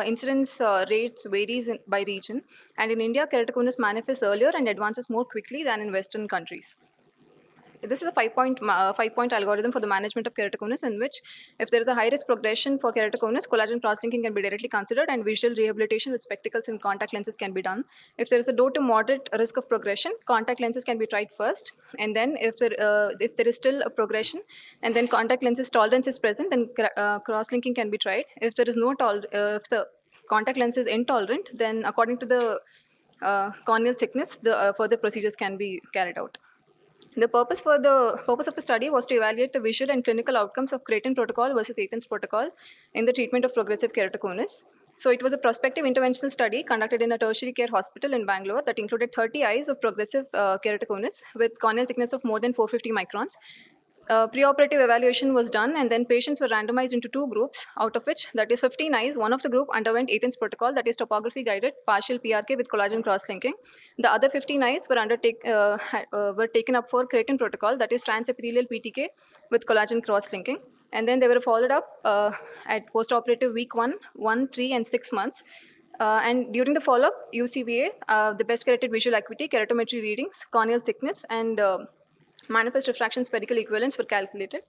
Incidence rates varies by region, and in India, keratoconus manifests earlier and advances more quickly than in Western countries. this is a five-point algorithm for the management of keratoconus, in which if there is a high-risk progression for keratoconus, collagen cross-linking can be directly considered, and visual rehabilitation with spectacles and contact lenses can be done. If there is a low to moderate risk of progression, contact lenses can be tried first, and then if there is still a progression, and then contact lenses tolerance is present, then cross-linking can be tried. If there is if the contact lens is intolerant, then according to the corneal thickness, the further procedures can be carried out. The purpose of the study was to evaluate the visual and clinical outcomes of creatine protocol versus Athens protocol in the treatment of progressive keratoconus. So it was a prospective interventional study conducted in a tertiary care hospital in Bangalore that included 30 eyes of progressive keratoconus with corneal thickness of more than 450 microns. Preoperative evaluation was done, and then patients were randomized into two groups, out of which, that is 15 eyes, one of the group underwent Athens protocol, that is topography guided partial PRK with collagen cross-linking. The other 15 eyes were taken up for creatine protocol, that is transepithelial PTK with collagen cross-linking. And then they were followed up at postoperative week 1, 3, and 6 months. And during the follow-up, UCVA, the best corrected visual acuity, keratometry readings, corneal thickness, and manifest refraction spherical equivalents were calculated.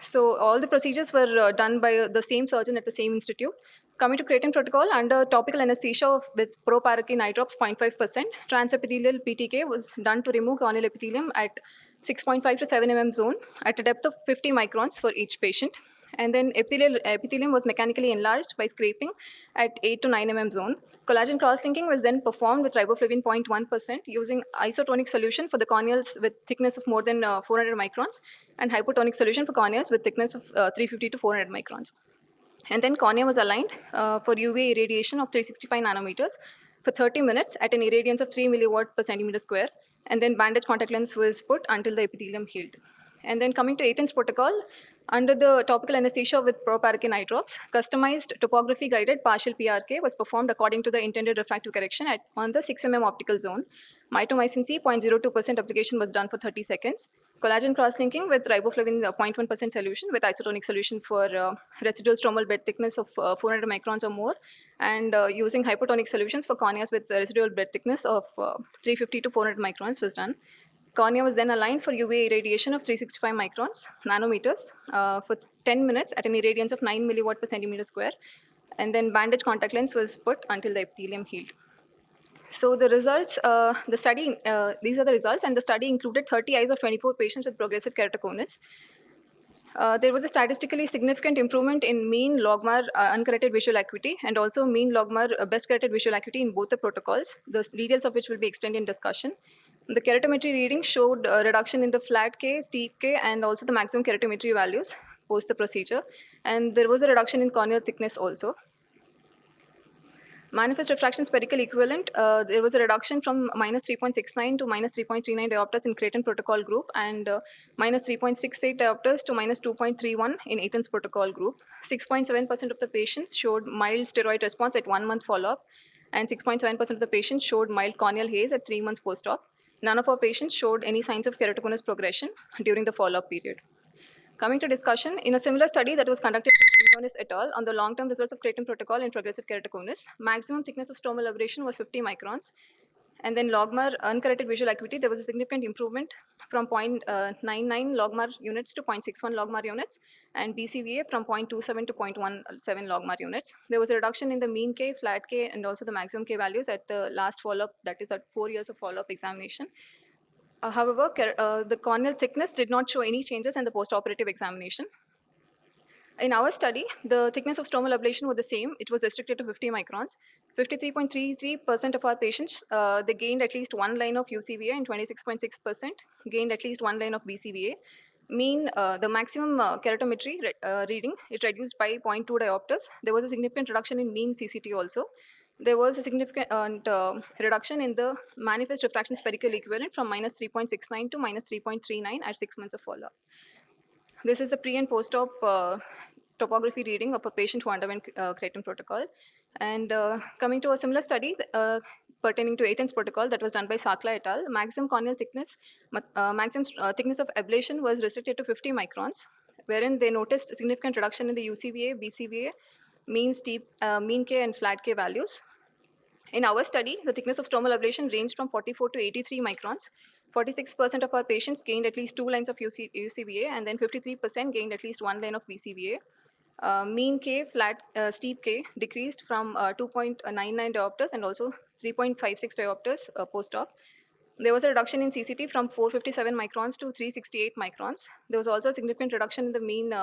So all the procedures were done by the same surgeon at the same institute. Coming to creatine protocol, under topical anesthesia with proparacaine eye drops 0.5%, transepithelial PTK was done to remove corneal epithelium at 6.5 to 7 mm zone at a depth of 50 microns for each patient. And then epithelium was mechanically enlarged by scraping at 8 to 9 mm zone. Collagen cross-linking was then performed with riboflavin 0.1% using isotonic solution for the corneals with thickness of more than 400 microns, and hypotonic solution for corneas with thickness of 350 to 400 microns. And then cornea was aligned for UV irradiation of 365 nanometers for 30 minutes at an irradiance of 3 milliwatt per centimeter square. And then bandage contact lens was put until the epithelium healed. And then coming to Athens protocol, under the topical anesthesia with proparacaine eye drops, customized topography guided partial PRK was performed according to the intended refractive correction on the 6 mm optical zone. Mitomycin C 0.02% application was done for 30 seconds. Collagen cross-linking with riboflavin 0.1% solution with isotonic solution for residual stromal bed thickness of 400 microns or more, and using hypotonic solutions for corneas with residual bed thickness of 350 to 400 microns was done. Cornea was then aligned for UV irradiation of 365 nanometers for 10 minutes at an irradiance of 9 milliwatt per centimeter square. And then bandage contact lens was put until the epithelium healed. So the results, these are the results, and the study included 30 eyes of 24 patients with progressive keratoconus. There was a statistically significant improvement in mean logmar uncorrected visual acuity and also mean logmar best corrected visual acuity in both the protocols, the details of which will be explained in discussion. The keratometry reading showed a reduction in the flat K, steep K, and also the maximum keratometry values post the procedure. And there was a reduction in corneal thickness also. Manifest refraction spherical equivalent, there was a reduction from minus 3.69 to minus 3.39 diopters in creatine protocol group, and minus 3.68 diopters to minus 2.31 in Athens protocol group. 6.7% of the patients showed mild steroid response at 1 month follow-up, and 6.7% of the patients showed mild corneal haze at 3 months post-op. None of our patients showed any signs of keratoconus progression during the follow-up period. Coming to discussion, in a similar study that was conducted by Antonis et al. On the long-term results of creatine protocol in progressive keratoconus, maximum thickness of stromal aberration was 50 microns. And then logmar uncorrected visual acuity, there was a significant improvement from 0.99 logmar units to 0.61 logmar units, and BCVA from 0.27 to 0.17 logmar units. There was a reduction in the mean K, flat K, and also the maximum K values at the last follow-up, that is at 4 years of follow-up examination. However, the corneal thickness did not show any changes in the post-operative examination. In our study, the thickness of stromal ablation was the same. It was restricted to 50 microns. 53.33% of our patients, they gained at least one line of UCVA, and 26.6% gained at least one line of BCVA. The maximum keratometry reading, it reduced by 0.2 diopters. There was a significant reduction in mean CCT also. There was a significant reduction in the manifest refraction spherical equivalent from minus 3.69 to minus 3.39 at 6 months of follow-up. This is the pre and post-op topography reading of a patient who underwent creatine protocol. And coming to a similar study pertaining to Athens protocol that was done by Sakla et al., maximum corneal thickness, thickness of ablation was restricted to 50 microns, wherein they noticed a significant reduction in the UCVA, BCVA, mean K, and flat K values. In our study, the thickness of stromal ablation ranged from 44 to 83 microns 46% of our patients gained at least 2 lines of UCVA, and then 53% gained at least 1 line of BCVA. Mean K, flat, steep K decreased from 2.99 diopters and also 3.56 diopters post-op. There was a reduction in CCT from 457 microns to 368 microns. There was also a significant reduction in the mean,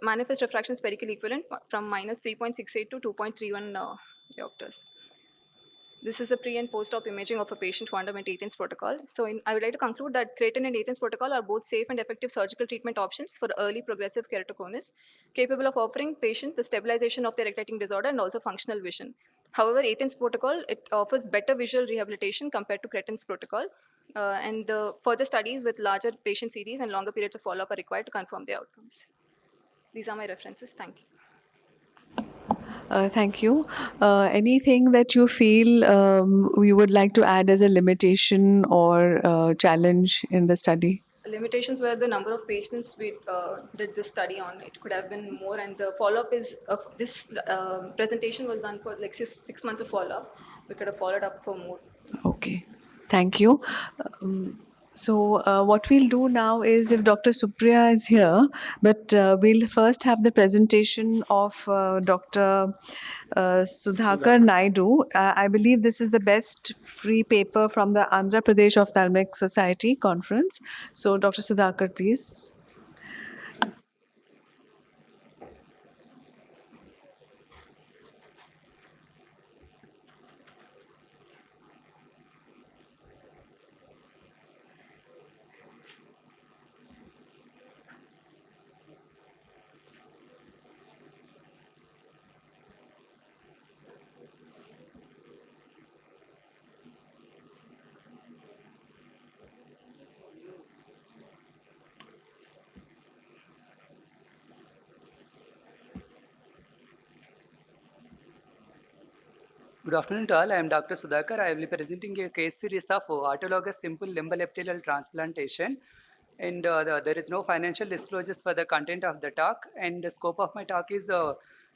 manifest refraction spherical equivalent from minus 3.68 to 2.31 diopters. This is the pre and post-op imaging of a patient who underwent Athens protocol. So I would like to conclude that creatine and Athens protocol are both safe and effective surgical treatment options for early progressive keratoconus, capable of offering patient the stabilization of their exciting disorder and also functional vision. However, Athens protocol, it offers better visual rehabilitation compared to cretine's protocol. And the further studies with larger patient series and longer periods of follow-up are required to confirm the outcomes. These are my references. Thank you. Thank you. Anything that you feel you would like to add as a limitation or challenge in the study? Limitations were the number of patients we did this study on. It could have been more, and the follow-up is of this presentation was done for like six months of follow-up. We could have followed up for more. Okay, thank you. So what we'll do now is, if Dr. Supriya is here, but we'll first have the presentation of Dr. Sudhakar Naidu. I believe this is the best free paper from the Andhra Pradesh Ophthalmic Society conference. So Dr. Sudhakar, please. Good afternoon to all. I am Dr. Sudhakar. I will be presenting a case series of autologous simple limbal epithelial transplantation. And there is no financial disclosures for the content of the talk. And the scope of my talk is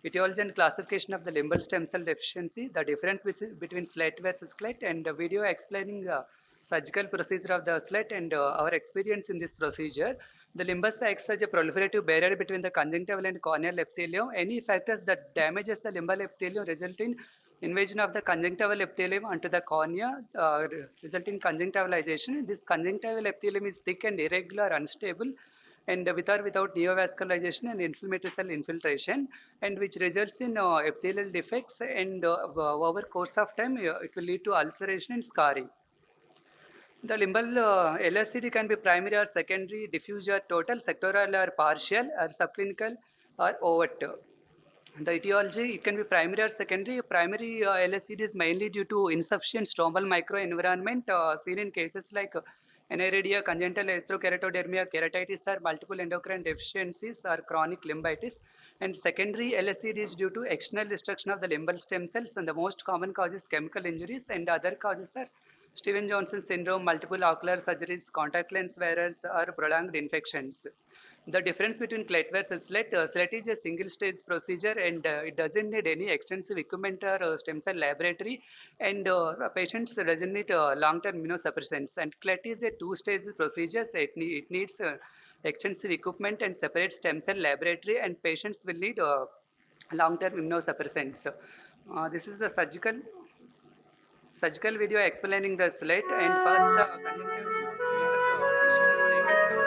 etiology and classification of the limbal stem cell deficiency, the difference between slit versus clit, and the video explaining surgical procedure of the slit and our experience in this procedure. The limbus acts as a proliferative barrier between the conjunctival and corneal epithelium. Any factors that damages the limbal epithelium result in invasion of the conjunctival epithelium onto the cornea, result in conjunctivalization. This conjunctival epithelium is thick and irregular, unstable, and with or without neovascularization and inflammatory cell infiltration, and which results in epithelial defects, and over course of time it will lead to ulceration and scarring. The limbal LSCD can be primary or secondary, diffuse or total, sectoral or partial, or subclinical or overt. The etiology, it can be primary or secondary. Primary LSCD is mainly due to insufficient stromal microenvironment seen in cases like aniridia, congenital erythrokeratodermia, keratitis, or multiple endocrine deficiencies or chronic limbitis. And secondary LSCD is due to external destruction of the limbal stem cells, and the most common cause is chemical injuries, and other causes are Steven-Johnson syndrome, multiple ocular surgeries, contact lens wearers, or prolonged infections. The difference between clit versus slit, slit is a single stage procedure, and it doesn't need any extensive equipment or stem cell laboratory, and patients doesn't need long-term immunosuppressants. And clit is a two-stage procedure, so it needs extensive equipment and separate stem cell laboratory, and patients will need long-term immunosuppressants. This is the surgical video explaining the slit, and first the conjunctive limbal tissue is taken from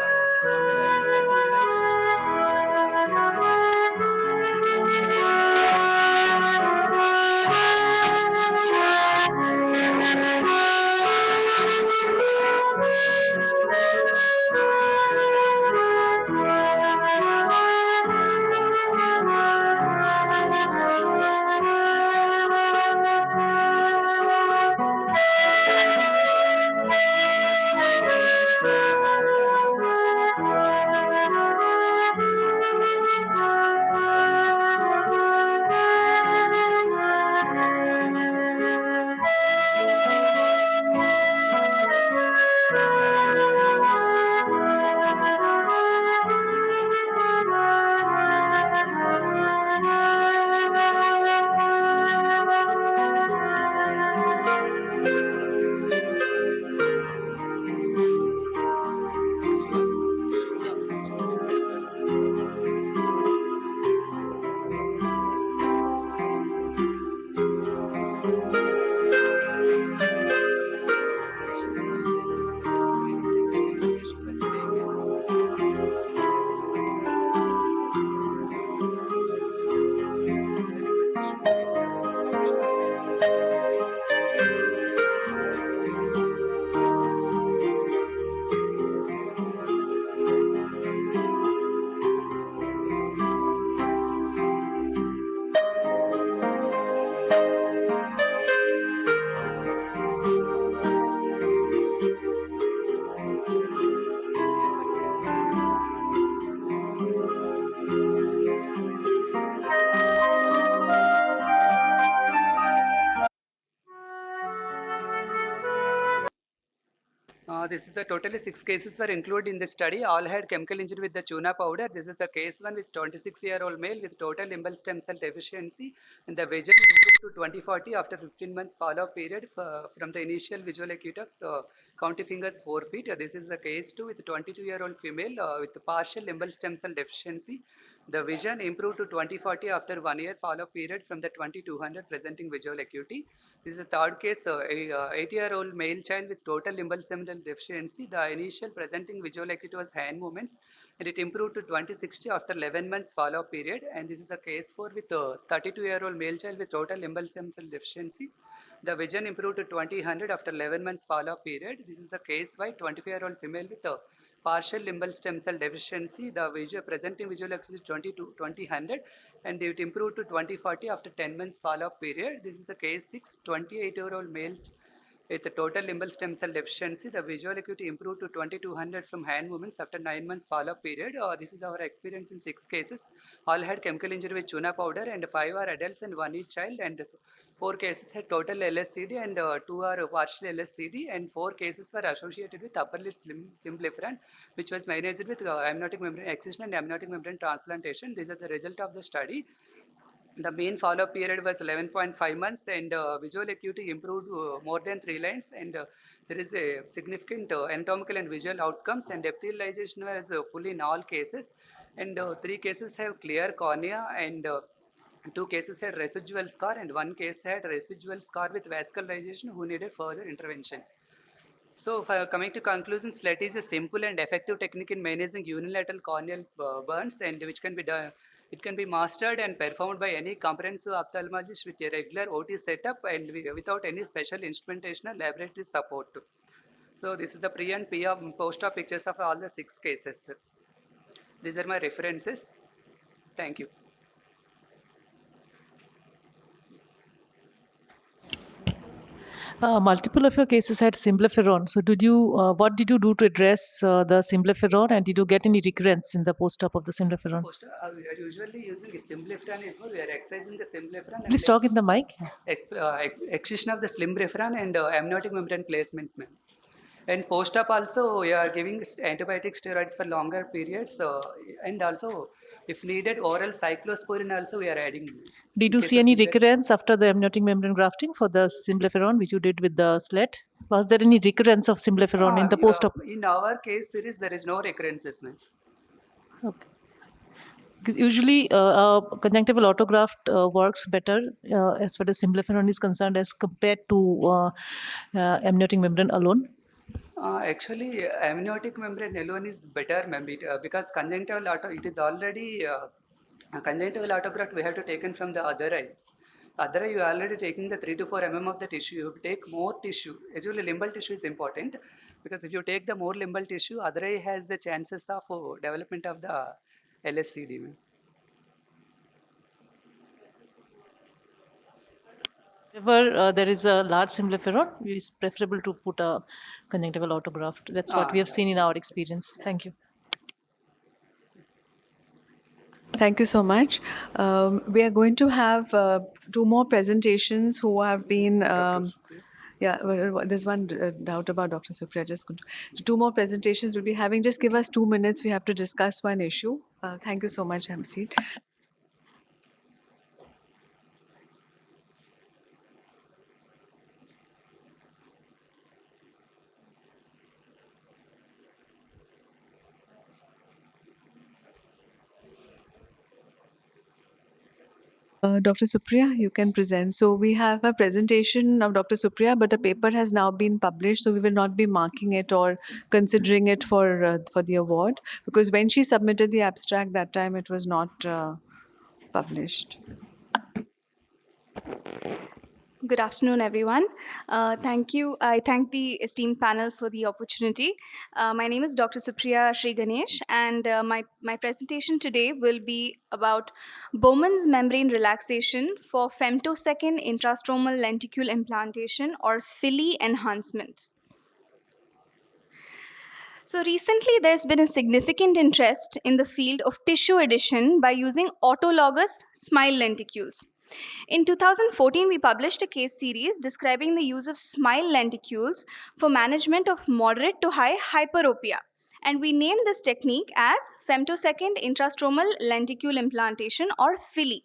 This is the totally 6 cases were included in the study. All had chemical injury with the tuna powder. This is the case one with 26-year-old male with total limbal stem cell deficiency, and the vision improved to 20/40 after 15 months follow-up period from the initial visual acuity of county fingers 4 feet. This is the case 2 with 22-year-old female with partial limbal stem cell deficiency. The vision improved to 20/40 after 1 year follow-up period from the 2200 presenting visual acuity. This is the third case, a 80-year-old male child with total limbal stem cell deficiency. The initial presenting visual acuity was hand movements, and it improved to 20/60 after 11 months follow-up period. And this is a case 4 with a 32-year-old male child with total limbal stem cell deficiency. The vision improved to 20/100 after 11 months follow-up period. This is a case by 25-year-old female with a partial limbal stem cell deficiency. The presenting visual acuity 20/100, and it improved to 20/40 after 10 months follow-up period. This is a case 6, 28-year-old male with a total limbal stem cell deficiency. The visual acuity improved to 2200 from hand movements after 9 months follow-up period. This is our experience in 6 cases. All had chemical injury with tuna powder, and 5 are adults and 1 is child, and 4 cases had total LSCD, and 2 are partial LSCD, and 4 cases were associated with upper lid symblepharon, which was managed with amniotic membrane excision and amniotic membrane transplantation. These are the result of the study. The mean follow-up period was 11.5 months, and visual acuity improved more than 3 lines, and there is a significant anatomical and visual outcomes, and epithelialization was fully in all cases, and 3 cases have clear cornea, and 2 cases had residual scar, and 1 case had residual scar with vascularization who needed further intervention. So, coming to conclusions, SLET is a simple and effective technique in managing unilateral corneal burns, and which can be done. It can be mastered and performed by any comprehensive ophthalmologist with a regular OT setup and without any special instrumentation or laboratory support. So, this is the pre and post-op pictures of all the 6 cases. These are my references. Thank you. Multiple of your cases had symblepharon. So, what did you do to address the symblepharon, and did you get any recurrence in the post-op of the symblepharon? We are usually using symblepharon as well. We are excising the symblepharon. Please talk in the mic. Excision of the symblepharon and amniotic membrane placement. And post-op also, we are giving antibiotic steroids for longer periods, and also, if needed, oral cyclosporin also we are adding. Did you see any recurrence after the amniotic membrane grafting for the symblepharon, which you did with the SLET? Was there any recurrence of symblepharon in the post-op? In our case, there is no recurrences. Okay. Because usually conjunctival autograft works better as far as symblepharon is concerned as compared to amniotic membrane alone. Actually, amniotic membrane alone is better, because conjunctival it is already conjunctival autograft we have to take from the other eye. Other eye, you are already taking the 3 to 4 mm of the tissue. You take more tissue. Usually, limbal tissue is important, because if you take the more limbal tissue, other eye has the chances of development of the LSCD. Whenever there is a large symblepharon, it is preferable to put a conjunctival autograft. That's what we have seen in our experience. Thank you. Thank you so much. We are going to have 2 more presentations who have been. There's one doubt about Dr. Supriya. Just 2 more presentations we'll be having. Just give us 2 minutes. We have to discuss one issue. Thank you so much, Hamseed. Dr. Supriya, you can present. So we have a presentation of Dr. Supriya, but a paper has now been published, so we will not be marking it or considering it for the award, because when she submitted the abstract that time, it was not published. Good afternoon, everyone. Thank you. I thank the esteemed panel for the opportunity. My name is Dr. Supriya Sri Ganesh, and my presentation today will be about Bowman's membrane relaxation for femtosecond intrastromal lenticule implantation, or FILI enhancement. So recently, there's been a significant interest in the field of tissue addition by using autologous smile lenticules. In 2014, we published a case series describing the use of smile lenticules for management of moderate to high hyperopia. And we named this technique as femtosecond intrastromal lenticule implantation, or FILI.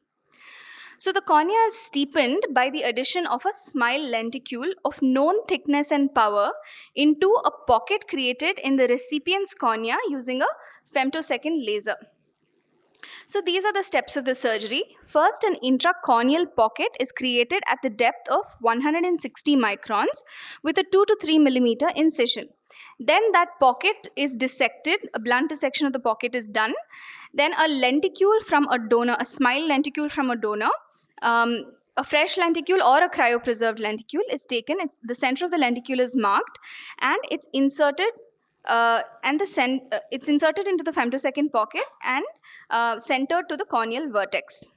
So the cornea is steepened by the addition of a smile lenticule of known thickness and power into a pocket created in the recipient's cornea using a femtosecond laser. So these are the steps of the surgery. First, an intracorneal pocket is created at the depth of 160 microns with a 2 to 3 millimeter incision. Then that pocket is dissected, a blunt dissection of the pocket is done. Then a lenticule from a donor, a smile lenticule from a donor, a fresh lenticule or a cryopreserved lenticule is taken. The center of the lenticule is marked and it's inserted it's inserted into the femtosecond pocket and centered to the corneal vertex.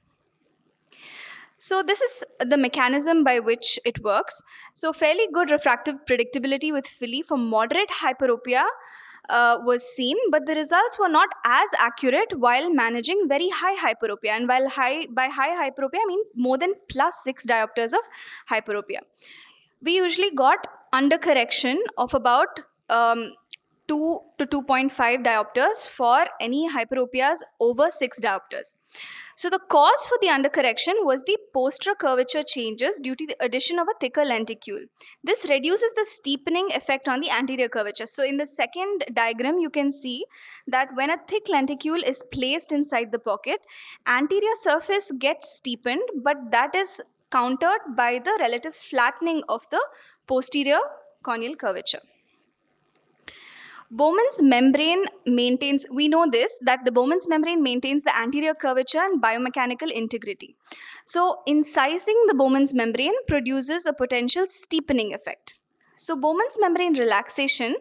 So this is the mechanism by which it works. So fairly good refractive predictability with FILI for moderate hyperopia was seen, but the results were not as accurate while managing very high hyperopia. And by high hyperopia, I mean more than +6 diopters of hyperopia. We usually got undercorrection of about 2 to 2.5 diopters for any hyperopias over 6 diopters. So the cause for the undercorrection was the posterior curvature changes due to the addition of a thicker lenticule. This reduces the steepening effect on the anterior curvature. So in the second diagram, you can see that when a thick lenticule is placed inside the pocket, anterior surface gets steepened, but that is countered by the relative flattening of the posterior corneal curvature. Bowman's membrane maintains, we know this, that the Bowman's membrane maintains the anterior curvature and biomechanical integrity. So incising the Bowman's membrane produces a potential steepening effect. So Bowman's membrane relaxation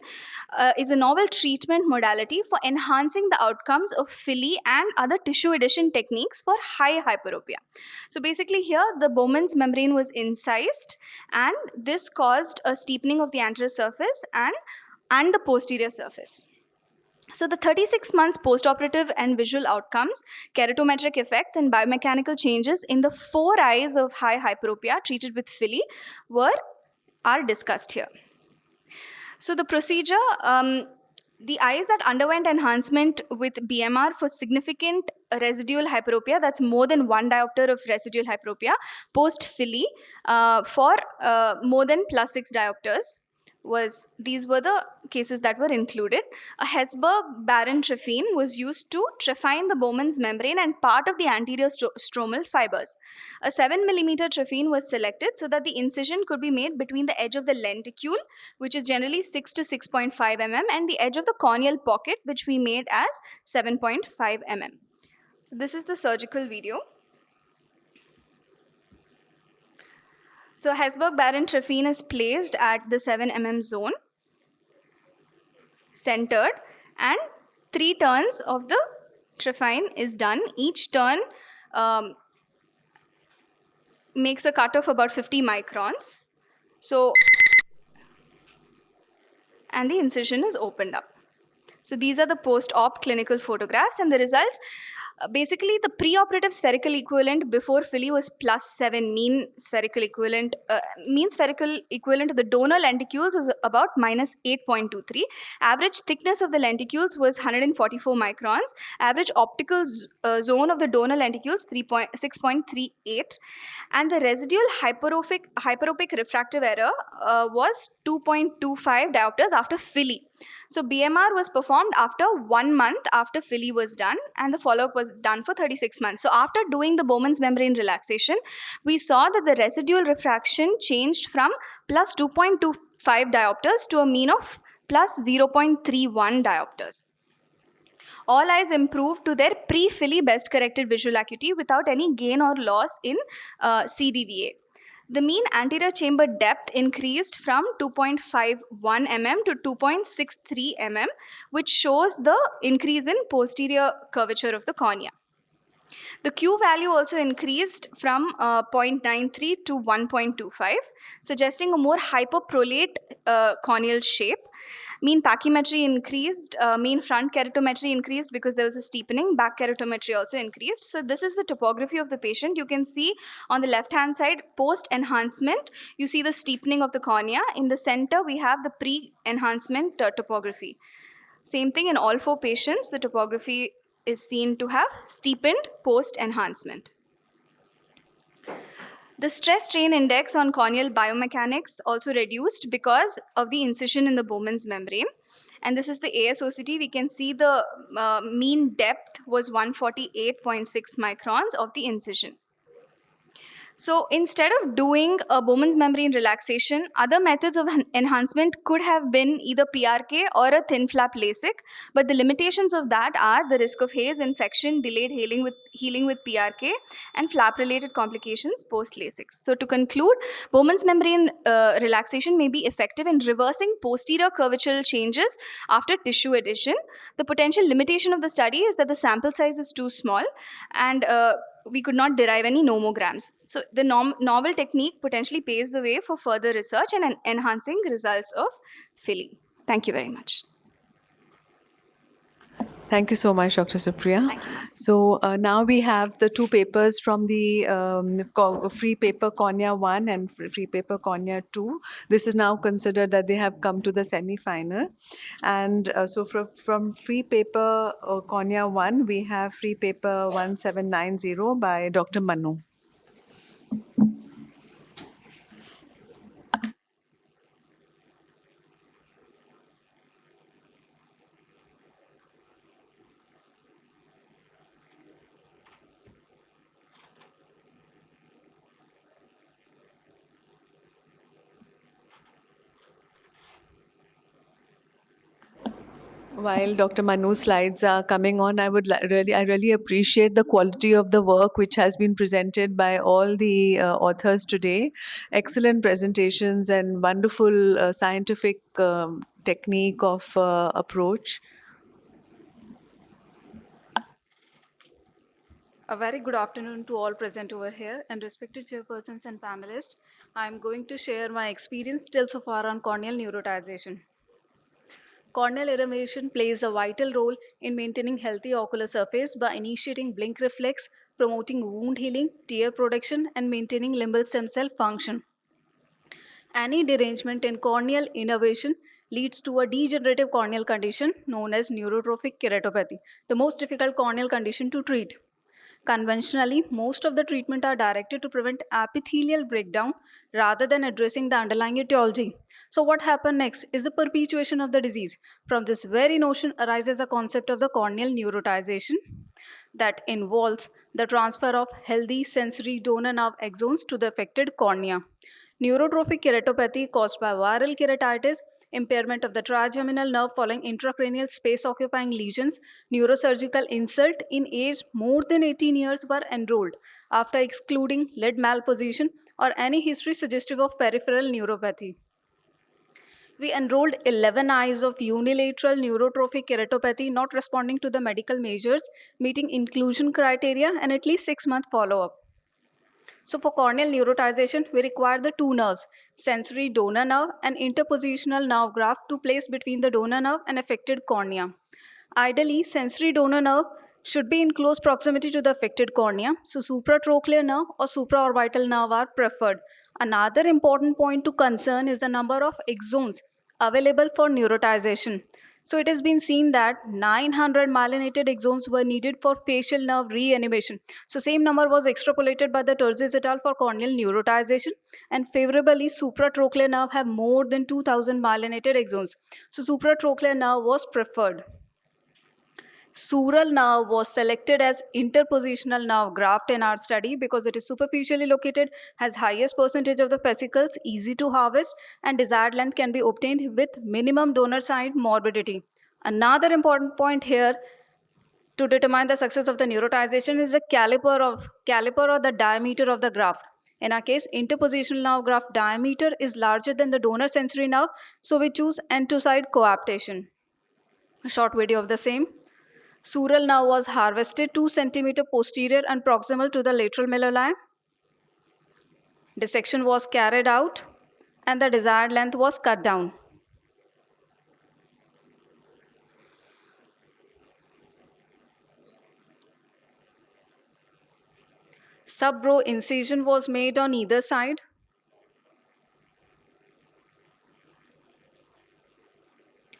is a novel treatment modality for enhancing the outcomes of FILI and other tissue addition techniques for high hyperopia. So basically here the Bowman's membrane was incised and this caused a steepening of the anterior surface and the posterior surface. So the 36 months postoperative and visual outcomes, keratometric effects, and biomechanical changes in the 4 eyes of high hyperopia treated with FILI are discussed here. So the procedure, the eyes that underwent enhancement with BMR for significant residual hyperopia, that's more than 1 diopter of residual hyperopia, post-FILI for more than +6 diopters, these were the cases that were included. A Hesburgh-Barron trephine was used to trephine the Bowman's membrane and part of the anterior stromal fibers. A 7 millimeter trephine was selected so that the incision could be made between the edge of the lenticule, which is generally 6 to 6.5 mm, and the edge of the corneal pocket, which we made as 7.5 mm. So this is the surgical video. So Hesburgh-Barron trephine is placed at the 7 mm zone, centered, and 3 turns of the trephine is done. Each turn makes a cut of about 50 microns. So, and the incision is opened up. So these are the post-op clinical photographs, and the results. Basically, the preoperative spherical equivalent before FILI was +7, mean spherical equivalent to the donor lenticules was about -8.23. Average thickness of the lenticules was 144 microns. Average optical zone of the donor lenticules 6.38. And the residual hyperopic refractive error was 2.25 diopters after FILI. So BMR was performed after 1 month after FILI was done, and the follow-up was done for 36 months. So after doing the Bowman's membrane relaxation, we saw that the residual refraction changed from +2.25 diopters to a mean of +0.31 diopters. All eyes improved to their pre-FILI best corrected visual acuity without any gain or loss in CDVA. The mean anterior chamber depth increased from 2.51 mm to 2.63 mm, which shows the increase in posterior curvature of the cornea. The Q value also increased from 0.93 to 1.25, suggesting a more hyperprolate corneal shape. Mean pachymetry increased, mean front keratometry increased because there was a steepening, back keratometry also increased. So this is the topography of the patient. You can see on the left-hand side, post-enhancement, you see the steepening of the cornea. In the center, we have the pre-enhancement topography. Same thing in all 4 patients, the topography is seen to have steepened post-enhancement. The stress strain index on corneal biomechanics also reduced because of the incision in the Bowman's membrane. And this is the ASOCT. We can see the mean depth was 148.6 microns of the incision. So instead of doing a Bowman's membrane relaxation, other methods of enhancement could have been either PRK or a thin flap LASIK, but the limitations of that are the risk of haze infection, delayed healing with PRK, and flap-related complications post-LASIK. So to conclude, Bowman's membrane relaxation may be effective in reversing posterior curvature changes after tissue addition. The potential limitation of the study is that the sample size is too small, and we could not derive any nomograms. So the novel technique potentially paves the way for further research and enhancing results of filling. Thank you very much. Thank you so much, Dr. Supriya. So now we have the 2 papers from the free paper Cornea 1 and free paper Cornea 2. This is now considered that they have come to the semi-final. And so from free paper Cornea 1, we have free paper 1790 by Dr. Manu. While Dr. Manu's slides are coming on, I would really appreciate the quality of the work which has been presented by all the authors today. Excellent presentations and wonderful scientific technique of approach. A very good afternoon to all present over here, and respected chairpersons and panelists. I am going to share my experience till so far on corneal neurotization. Corneal innervation plays a vital role in maintaining healthy ocular surface by initiating blink reflex, promoting wound healing, tear production, and maintaining limbal stem cell function. Any derangement in corneal innervation leads to a degenerative corneal condition known as neurotrophic keratopathy, the most difficult corneal condition to treat. Conventionally, most of the treatment are directed to prevent epithelial breakdown rather than addressing the underlying etiology. So what happened next is the perpetuation of the disease. From this very notion arises a concept of the corneal neurotization that involves the transfer of healthy sensory donor nerve axons to the affected cornea. Neurotrophic keratopathy caused by viral keratitis, impairment of the trigeminal nerve following intracranial space-occupying lesions, neurosurgical insult in age more than 18 years were enrolled after excluding lid malposition or any history suggestive of peripheral neuropathy. We enrolled 11 eyes of unilateral neurotrophic keratopathy not responding to the medical measures, meeting inclusion criteria, and at least 6-month follow-up. So for corneal neurotization, we require the 2 nerves, sensory donor nerve and interpositional nerve graft to place between the donor nerve and affected cornea. Ideally, sensory donor nerve should be in close proximity to the affected cornea, so supratrochlear nerve or supraorbital nerve are preferred. Another important point to concern is the number of axons available for neurotization. So it has been seen that 900 myelinated axons were needed for facial nerve reanimation. So same number was extrapolated by the Terzis et al. For corneal neurotization, and favorably supratrochlear nerve have more than 2000 myelinated axons. So supratrochlear nerve was preferred. Sural nerve was selected as interpositional nerve graft in our study because it is superficially located, has highest percentage of the fascicles, easy to harvest, and desired length can be obtained with minimum donor side morbidity. Another important point here to determine the success of the neurotization is the caliper or the diameter of the graft. In our case, interpositional nerve graft diameter is larger than the donor sensory nerve, so we choose end-to-side coaptation. A short video of the same. Sural nerve was harvested 2 cm posterior and proximal to the lateral malleoli. Dissection was carried out and the desired length was cut down. Sub-row incision was made on either side.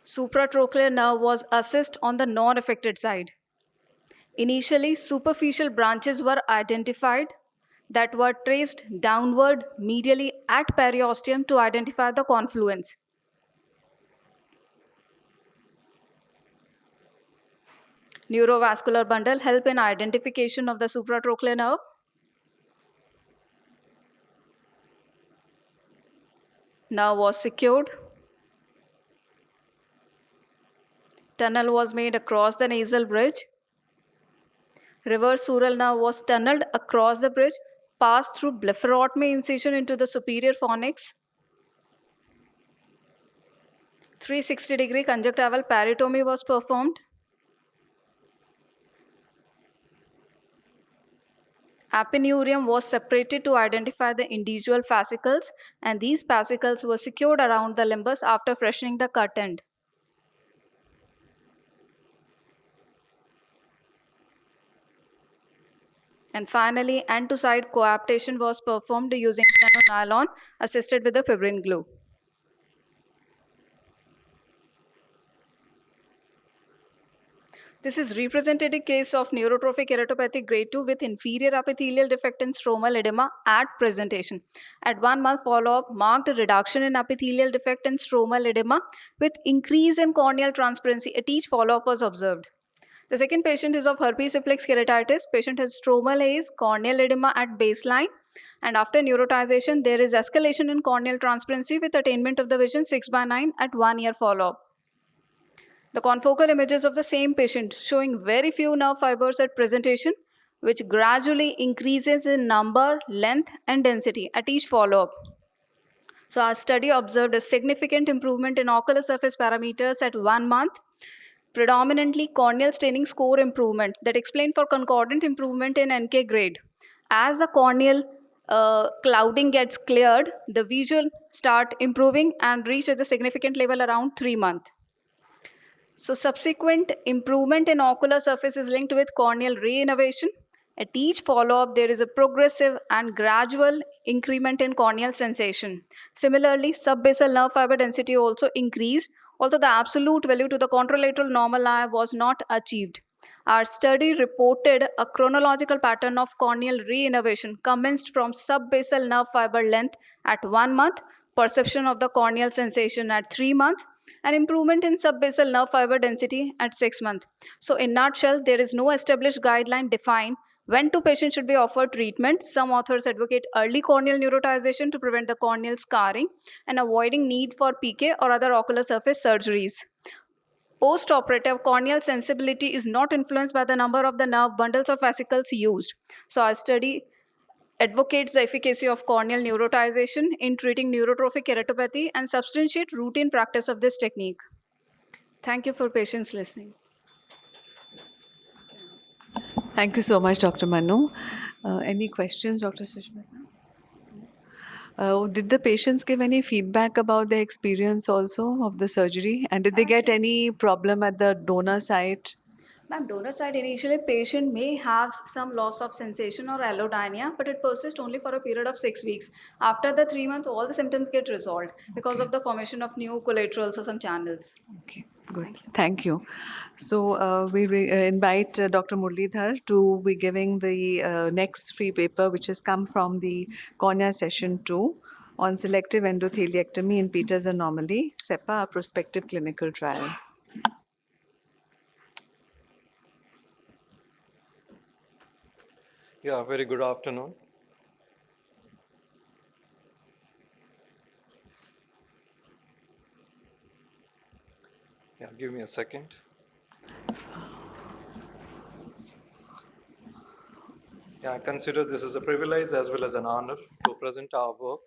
Supratrochlear nerve was assessed on the non-affected side. Initially, superficial branches were identified that were traced downward medially at periosteum to identify the confluence. Neurovascular bundle help in identification of the supratrochlear nerve. Nerve was secured. Tunnel was made across the nasal bridge. Reverse sural nerve was tunneled across the bridge, passed through blepharotomy incision into the superior fornix. 360-degree conjunctival peritomy was performed. Apineurium was separated to identify the individual fascicles, and these fascicles were secured around the limbus after freshening the cut end. And finally, end-to-side coaptation was performed using nylon assisted with the fibrin glue. This is representative case of neurotrophic keratopathy grade 2 with inferior epithelial defect and stromal edema at presentation. At 1 month follow-up, marked a reduction in epithelial defect and stromal edema with increase in corneal transparency at each follow-up was observed. The second patient is of herpes simplex keratitis. Patient has stromal haze, corneal edema at baseline, and after neurotization, there is escalation in corneal transparency with attainment of the vision 6/9 at 1 year follow-up. The confocal images of the same patient showing very few nerve fibers at presentation, which gradually increases in number, length, and density at each follow-up. So our study observed a significant improvement in ocular surface parameters at 1 month, predominantly corneal staining score improvement that explained for concordant improvement in NK grade. As the corneal clouding gets cleared, the visual start improving and reach at the significant level around 3 months. So subsequent improvement in ocular surface is linked with corneal re-innervation. At each follow-up, there is a progressive and gradual increment in corneal sensation. Similarly, subbasal nerve fiber density also increased, although the absolute value to the contralateral normal eye was not achieved. Our study reported a chronological pattern of corneal re-innervation commenced from subbasal nerve fiber length at 1 month, perception of the corneal sensation at 3 months, and improvement in subbasal nerve fiber density at 6 months. So in nutshell, there is no established guideline defined when two patients should be offered treatment. Some authors advocate early corneal neurotization to prevent the corneal scarring and avoiding need for PK or other ocular surface surgeries. Post-operative corneal sensibility is not influenced by the number of the nerve bundles or fascicles used. So our study advocates the efficacy of corneal neurotization in treating neurotrophic keratopathy and substantiate routine practice of this technique. Thank you for patience listening. Thank you so much, Dr. Manu. Any questions, Dr. Sushmita? Did the patients give any feedback about their experience also of the surgery? And did they get any problem at the donor site? Ma'am, donor side initially patient may have some loss of sensation or allodynia, but it persists only for a period of 6 weeks. After the 3 months, all the symptoms get resolved because of the formation of new collaterals or some channels. Okay, good. Thank you. So we invite Dr. Murlidhar to be giving the next free paper, which has come from the Cornea session 2 on selective endotheliectomy in Peters anomaly, SEPA, a prospective clinical trial. Yeah, very good afternoon. Yeah, give me a second. Yeah, I consider this is a privilege as well as an honor to present our work.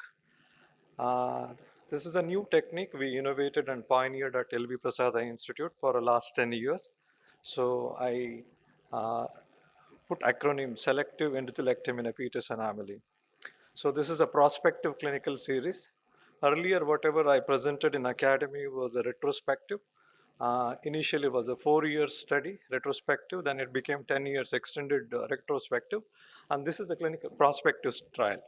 This is a new technique we innovated and pioneered at LV Prasad Eye Institute for the last 10 years. So I put acronym selective endotheliectomy in a Peters anomaly. So this is a prospective clinical series. Earlier, whatever I presented in academy was a retrospective. Initially, it was a 4-year study, retrospective, then it became 10 years extended retrospective, and this is a clinical prospective trial.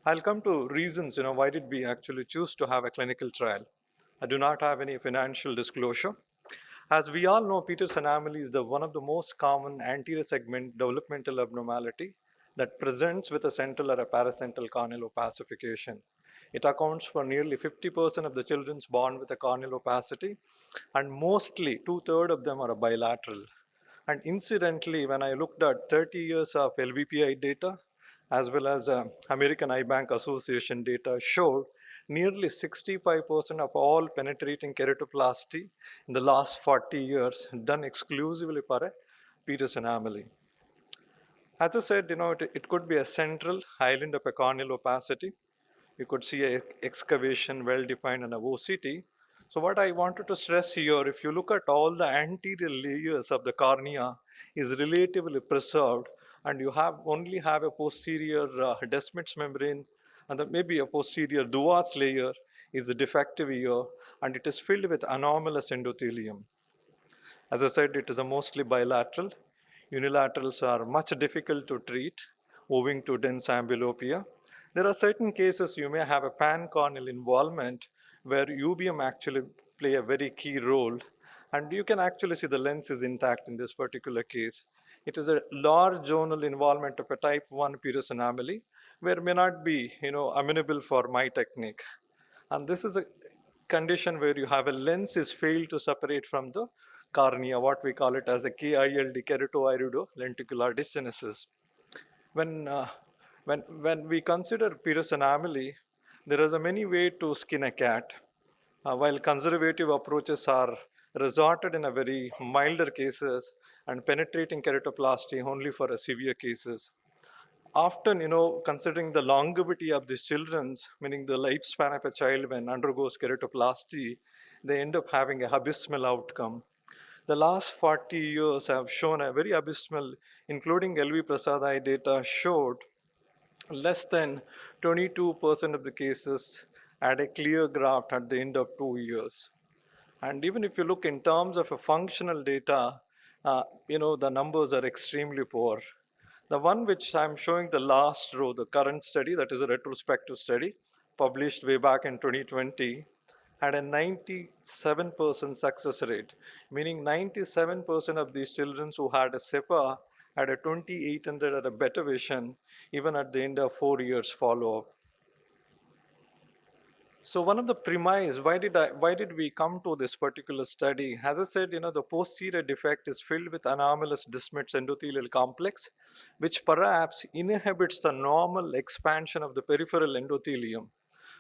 I'll come to reasons, why did we actually choose to have a clinical trial. I do not have any financial disclosure. As we all know, Peters anomaly is one of the most common anterior segment developmental abnormality that presents with a central or a paracentral corneal opacification. It accounts for nearly 50% of the children born with a corneal opacity, and mostly 2/3 of them are bilateral. And incidentally, when I looked at 30 years of LVPI data, as well as American Eye Bank Association data, showed nearly 65% of all penetrating keratoplasty in the last 40 years done exclusively for a Peters anomaly. As I said, it could be a central island of a corneal opacity. You could see an excavation well-defined in a OCT. So what I wanted to stress here, if you look at all the anterior layers of the cornea is relatively preserved, and you only have a posterior Descemet's membrane, and then maybe a posterior Duas layer is defective here, and it is filled with anomalous endothelium. As I said, it is a mostly bilateral. Unilaterals are much difficult to treat, owing to dense amblyopia. There are certain cases you may have a pan-corneal involvement where UBM actually play a very key role, and you can actually see the lens is intact in this particular case. It is a large zonal involvement of a type 1 Peters anomaly, where may not be amenable for my technique. And this is a condition where you have a lens is failed to separate from the cornea, what we call it as a KILD, keratoirido-lenticular dysgenesis. When we consider Peters anomaly, there is a many way to skin a cat. While conservative approaches are resorted in a very milder cases and penetrating keratoplasty only for a severe cases. Often, considering the longevity of these children's, meaning the lifespan of a child when undergoes keratoplasty, they end up having a abysmal outcome. The last 40 years have shown a very abysmal, including LV Prasad eye data showed less than 22% of the cases had a clear graft at the end of 2 years. And even if you look in terms of a functional data, the numbers are extremely poor. The one which I'm showing the last row, the current study, that is a retrospective study, published way back in 2020, had a 97% success rate, meaning 97% of these children who had a SEPA had a 2800 or a better vision, even at the end of 4 years follow-up. So one of the premise, why did we come to this particular study? As I said, the posterior defect is filled with anomalous Descemet's endothelial complex, which perhaps inhibits the normal expansion of the peripheral endothelium.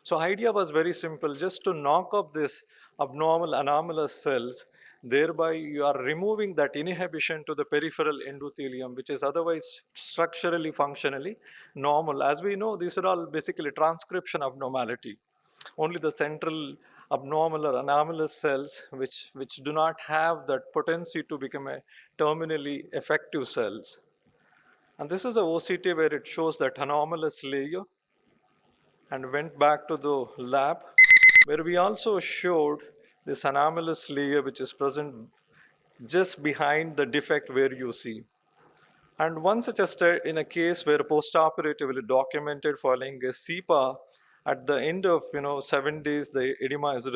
So idea was very simple, just to knock off this abnormal anomalous cells, thereby you are removing that inhibition to the peripheral endothelium, which is otherwise structurally, functionally normal. As we know, these are all basically transcription abnormality. Only the central abnormal or anomalous cells which do not have that potency to become a terminally effective cells. And this is a OCT where it shows that anomalous layer, and went back to the lab where we also showed this anomalous layer which is present just behind the defect where you see. And one such in a case where postoperatively documented following a CEPA, at the end of 7 days, the edema is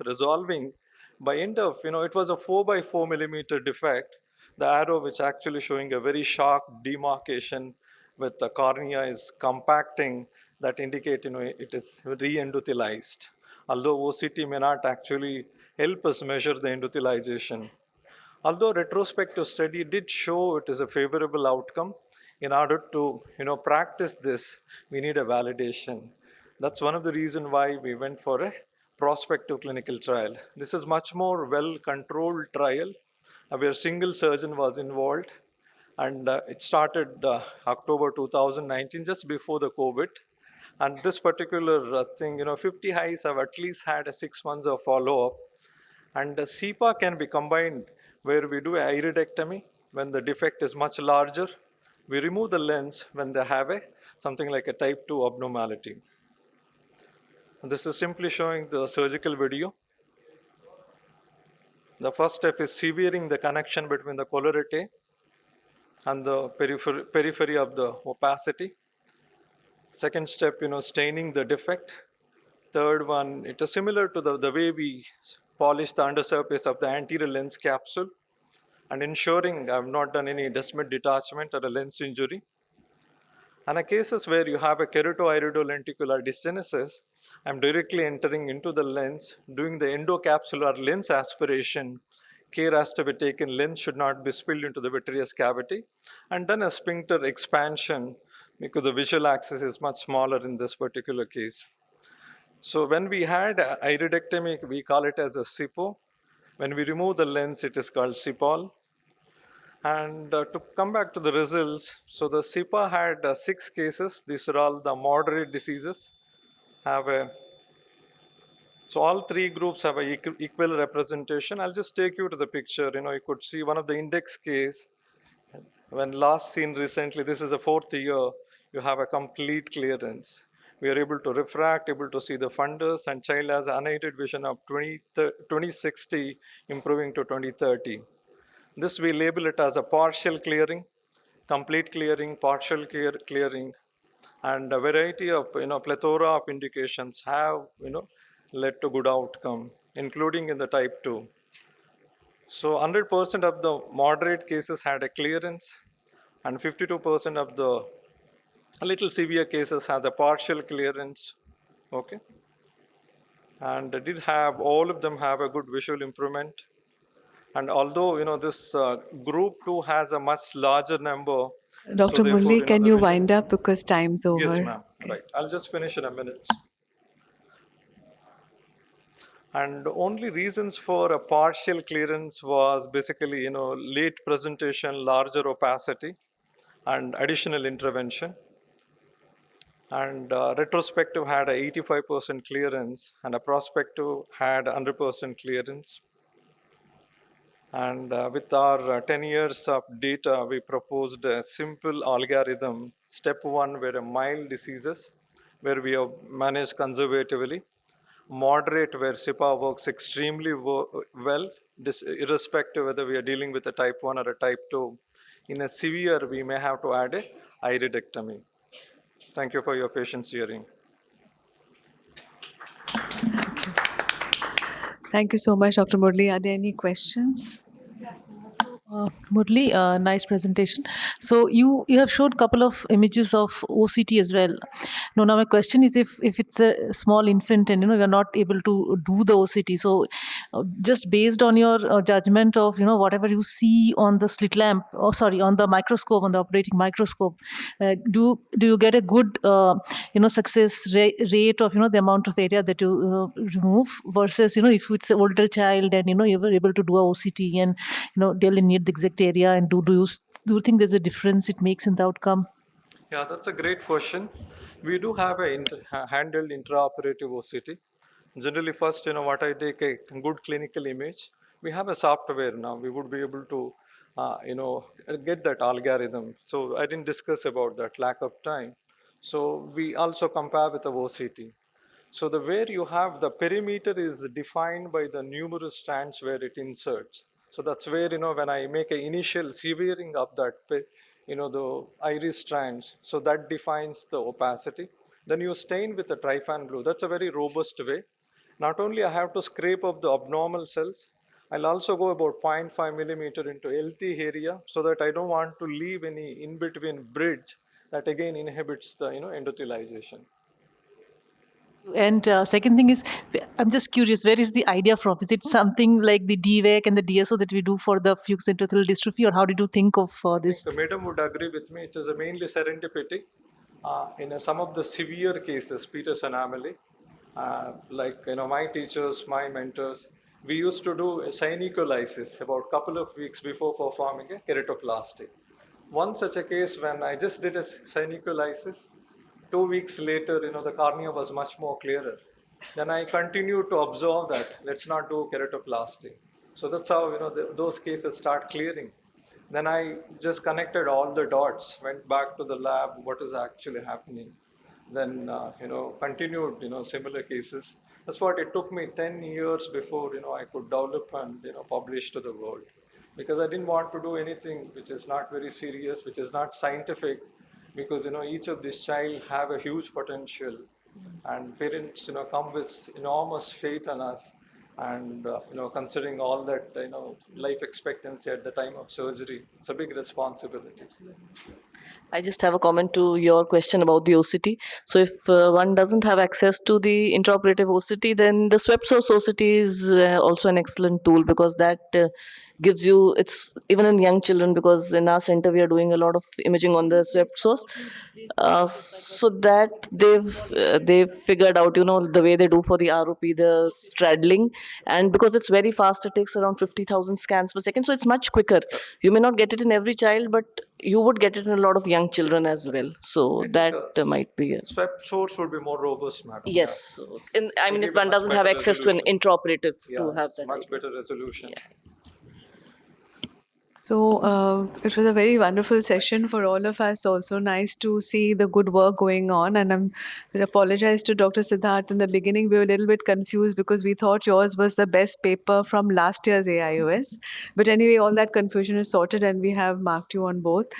resolving. By end of it was a 4x4 millimeter defect. The arrow which actually showing a very sharp demarcation with the cornea is compacting, that indicate it is re-endothelized. Although OCT may not actually help us measure the endothelization. Although retrospective study did show it is a favorable outcome, in order to practice this, we need a validation. That's one of the reasons why we went for a prospective clinical trial. This is much more well-controlled trial where single surgeon was involved, and it started October 2019, just before the COVID. And this particular thing, 50 eyes have at least had a 6 months of follow-up. And the CEPA can be combined where we do a iridectomy when the defect is much larger. We remove the lens when they have something like a type 2 abnormality. And this is simply showing the surgical video. The first step is severing the connection between the colorate and the periphery of the opacity. Second step, staining the defect. Third one, it is similar to the way we polish the undersurface of the anterior lens capsule and ensuring I've not done any Descemet detachment or a lens injury. And in cases where you have a keratoiridolenticular dysgenesis, I'm directly entering into the lens, doing the endocapsular lens aspiration. Care has to be taken, lens should not be spilled into the vitreous cavity, and then a sphincter expansion because the visual axis is much smaller in this particular case. So when we had iridectomy, we call it as a SIPO. When we remove the lens, it is called SIPOL. And to come back to the results, so the SIPA had 6 cases. These are all the moderate diseases. So all 3 groups have a equal representation. I'll just take you to the picture. You could see one of the index case. When last seen recently, this is the 4th year, you have a complete clearance. We are able to refract, able to see the fundus, and child has unaided vision of 2060, improving to 2030. This we label it as a partial clearing, complete clearing, partial clearing, and a variety of plethora of indications have led to good outcome, including in the type 2. So 100% of the moderate cases had a clearance, and 52% of the little severe cases has a partial clearance. Okay, and did have all of them have a good visual improvement. And although this group 2 has a much larger number, Dr. so therefore, Murli, can the you vision. wind up because time's over? Yes, ma'am. Right. I'll just finish in a minute. And only reasons for a partial clearance was basically, late presentation, larger opacity, and additional intervention. And retrospective had a 85% clearance, and a prospective had 100% clearance. And with our 10 years of data, we proposed a simple algorithm. Step 1 were mild diseases, where we have managed conservatively. Moderate, where SIPA works extremely well, irrespective whether we are dealing with a type 1 or a type 2. In a severe, we may have to add a iridectomy. Thank you for your patience hearing. Thank you so much, Dr. Murli. Are there any questions? Murli, nice presentation. So you have showed a couple of images of OCT as well. Now my question is, if it's a small infant and we are not able to do the OCT, so just based on your judgment of whatever you see on the slit lamp, on the microscope, on the operating microscope, do you get a good success rate of the amount of area that you remove versus if it's an older child and you were able to do a OCT and delineate the exact area, and do you think there's a difference it makes in the outcome? Yeah, that's a great question. We do have a handheld intraoperative OCT. Generally, first, what I take a good clinical image. We have a software now. We would be able to, get that algorithm. So I didn't discuss about that, lack of time. So we also compare with the OCT. So the where you have the perimeter is defined by the numerous strands where it inserts. So that's where, when I make an initial severing of that, the iris strands, so that defines the opacity. Then you stain with the trypan blue. That's a very robust way. Not only I have to scrape up the abnormal cells, I'll also go about 0.5 millimeter into healthy area so that I don't want to leave any in-between bridge that again inhibits the endothelization. And second thing is, I'm just curious, where is the idea from? Is it something like the DVEC and the DSO that we do for the Fuchs endothelial dystrophy, or how did you think of this? So madam would agree with me. It is a mainly serendipity. In some of the severe cases, Peters anomaly, like my teachers, my mentors, we used to do a synecholysis about a couple of weeks before performing a keratoplasty. One such a case when I just did a synecholysis, 2 weeks later, the cornea was much more clearer. Then I continued to observe that, let's not do keratoplasty. So that's how, those cases start clearing. Then I just connected all the dots, went back to the lab, what is actually happening. then continued similar cases. That's what it took me 10 years before I could develop and publish to the world, because I didn't want to do anything which is not very serious, which is not scientific, because each of these child have a huge potential, and parents come with enormous faith in us, and considering all that life expectancy at the time of surgery, it's a big responsibility. I just have a comment to your question about the OCT. So if one doesn't have access to the intraoperative OCT, then the swept source OCT is also an excellent tool, because that gives you, it's even in young children, because in our center we are doing a lot of imaging on the swept source. So that they've figured out the way they do for the ROP, the straddling, and because it's very fast, it takes around 50,000 scans per second, so it's much quicker. You may not get it in every child, but you would get it in a lot of young children as well. So that might be a Swept source would be more robust, madam. yes. I mean, It'll if give a one much doesn't have better access to an resolution. intraoperative to Yeah, have it's that much idea. better resolution. So it was a very wonderful session for all of us. Also nice to see the good work going on. And I apologize to Dr. Siddharth. In the beginning, we were a little bit confused because we thought yours was the best paper from last year's AIOS. But anyway, all that confusion is sorted and we have marked you on both.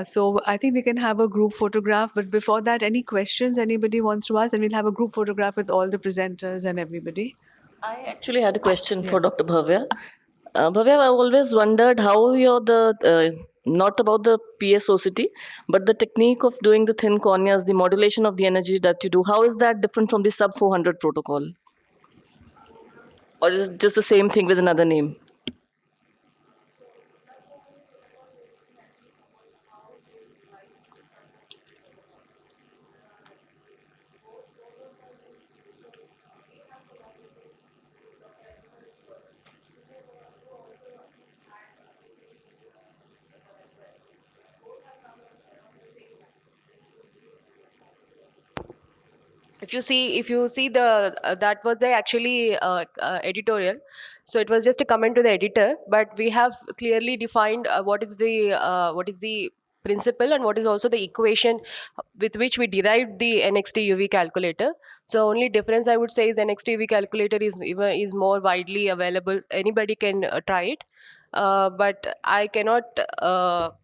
So I think we can have a group photograph. But before that, any questions anybody wants to ask? And we'll have a group photograph with all the presenters and everybody. I actually had a question for Dr. Bhavya. Bhavya, I've always wondered how you're not about the PSOCT, but the technique of doing the thin corneas, the modulation of the energy that you do, how is that different from the sub 400 protocol? Or is it just the same thing with another name? If you see the that was actually editorial, so it was just a comment to the editor, but we have clearly defined what is the principle and what is also the equation with which we derived the NXT UV calculator. So only difference I would say is NXT UV calculator is more widely available. Anybody can try it. But I cannot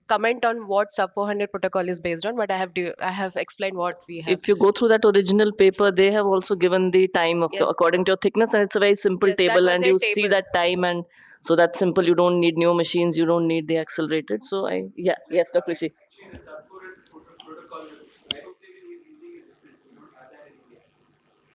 comment on what sub 400 protocol is based on, but I have explained what we have. If you go through that original paper, they have also given the time of according to your thickness, and it's a very simple Yes, that table, was and a you see table. that time, and so that's simple. You don't need new machines, you don't need the accelerated. So yes, Dr. Rishi.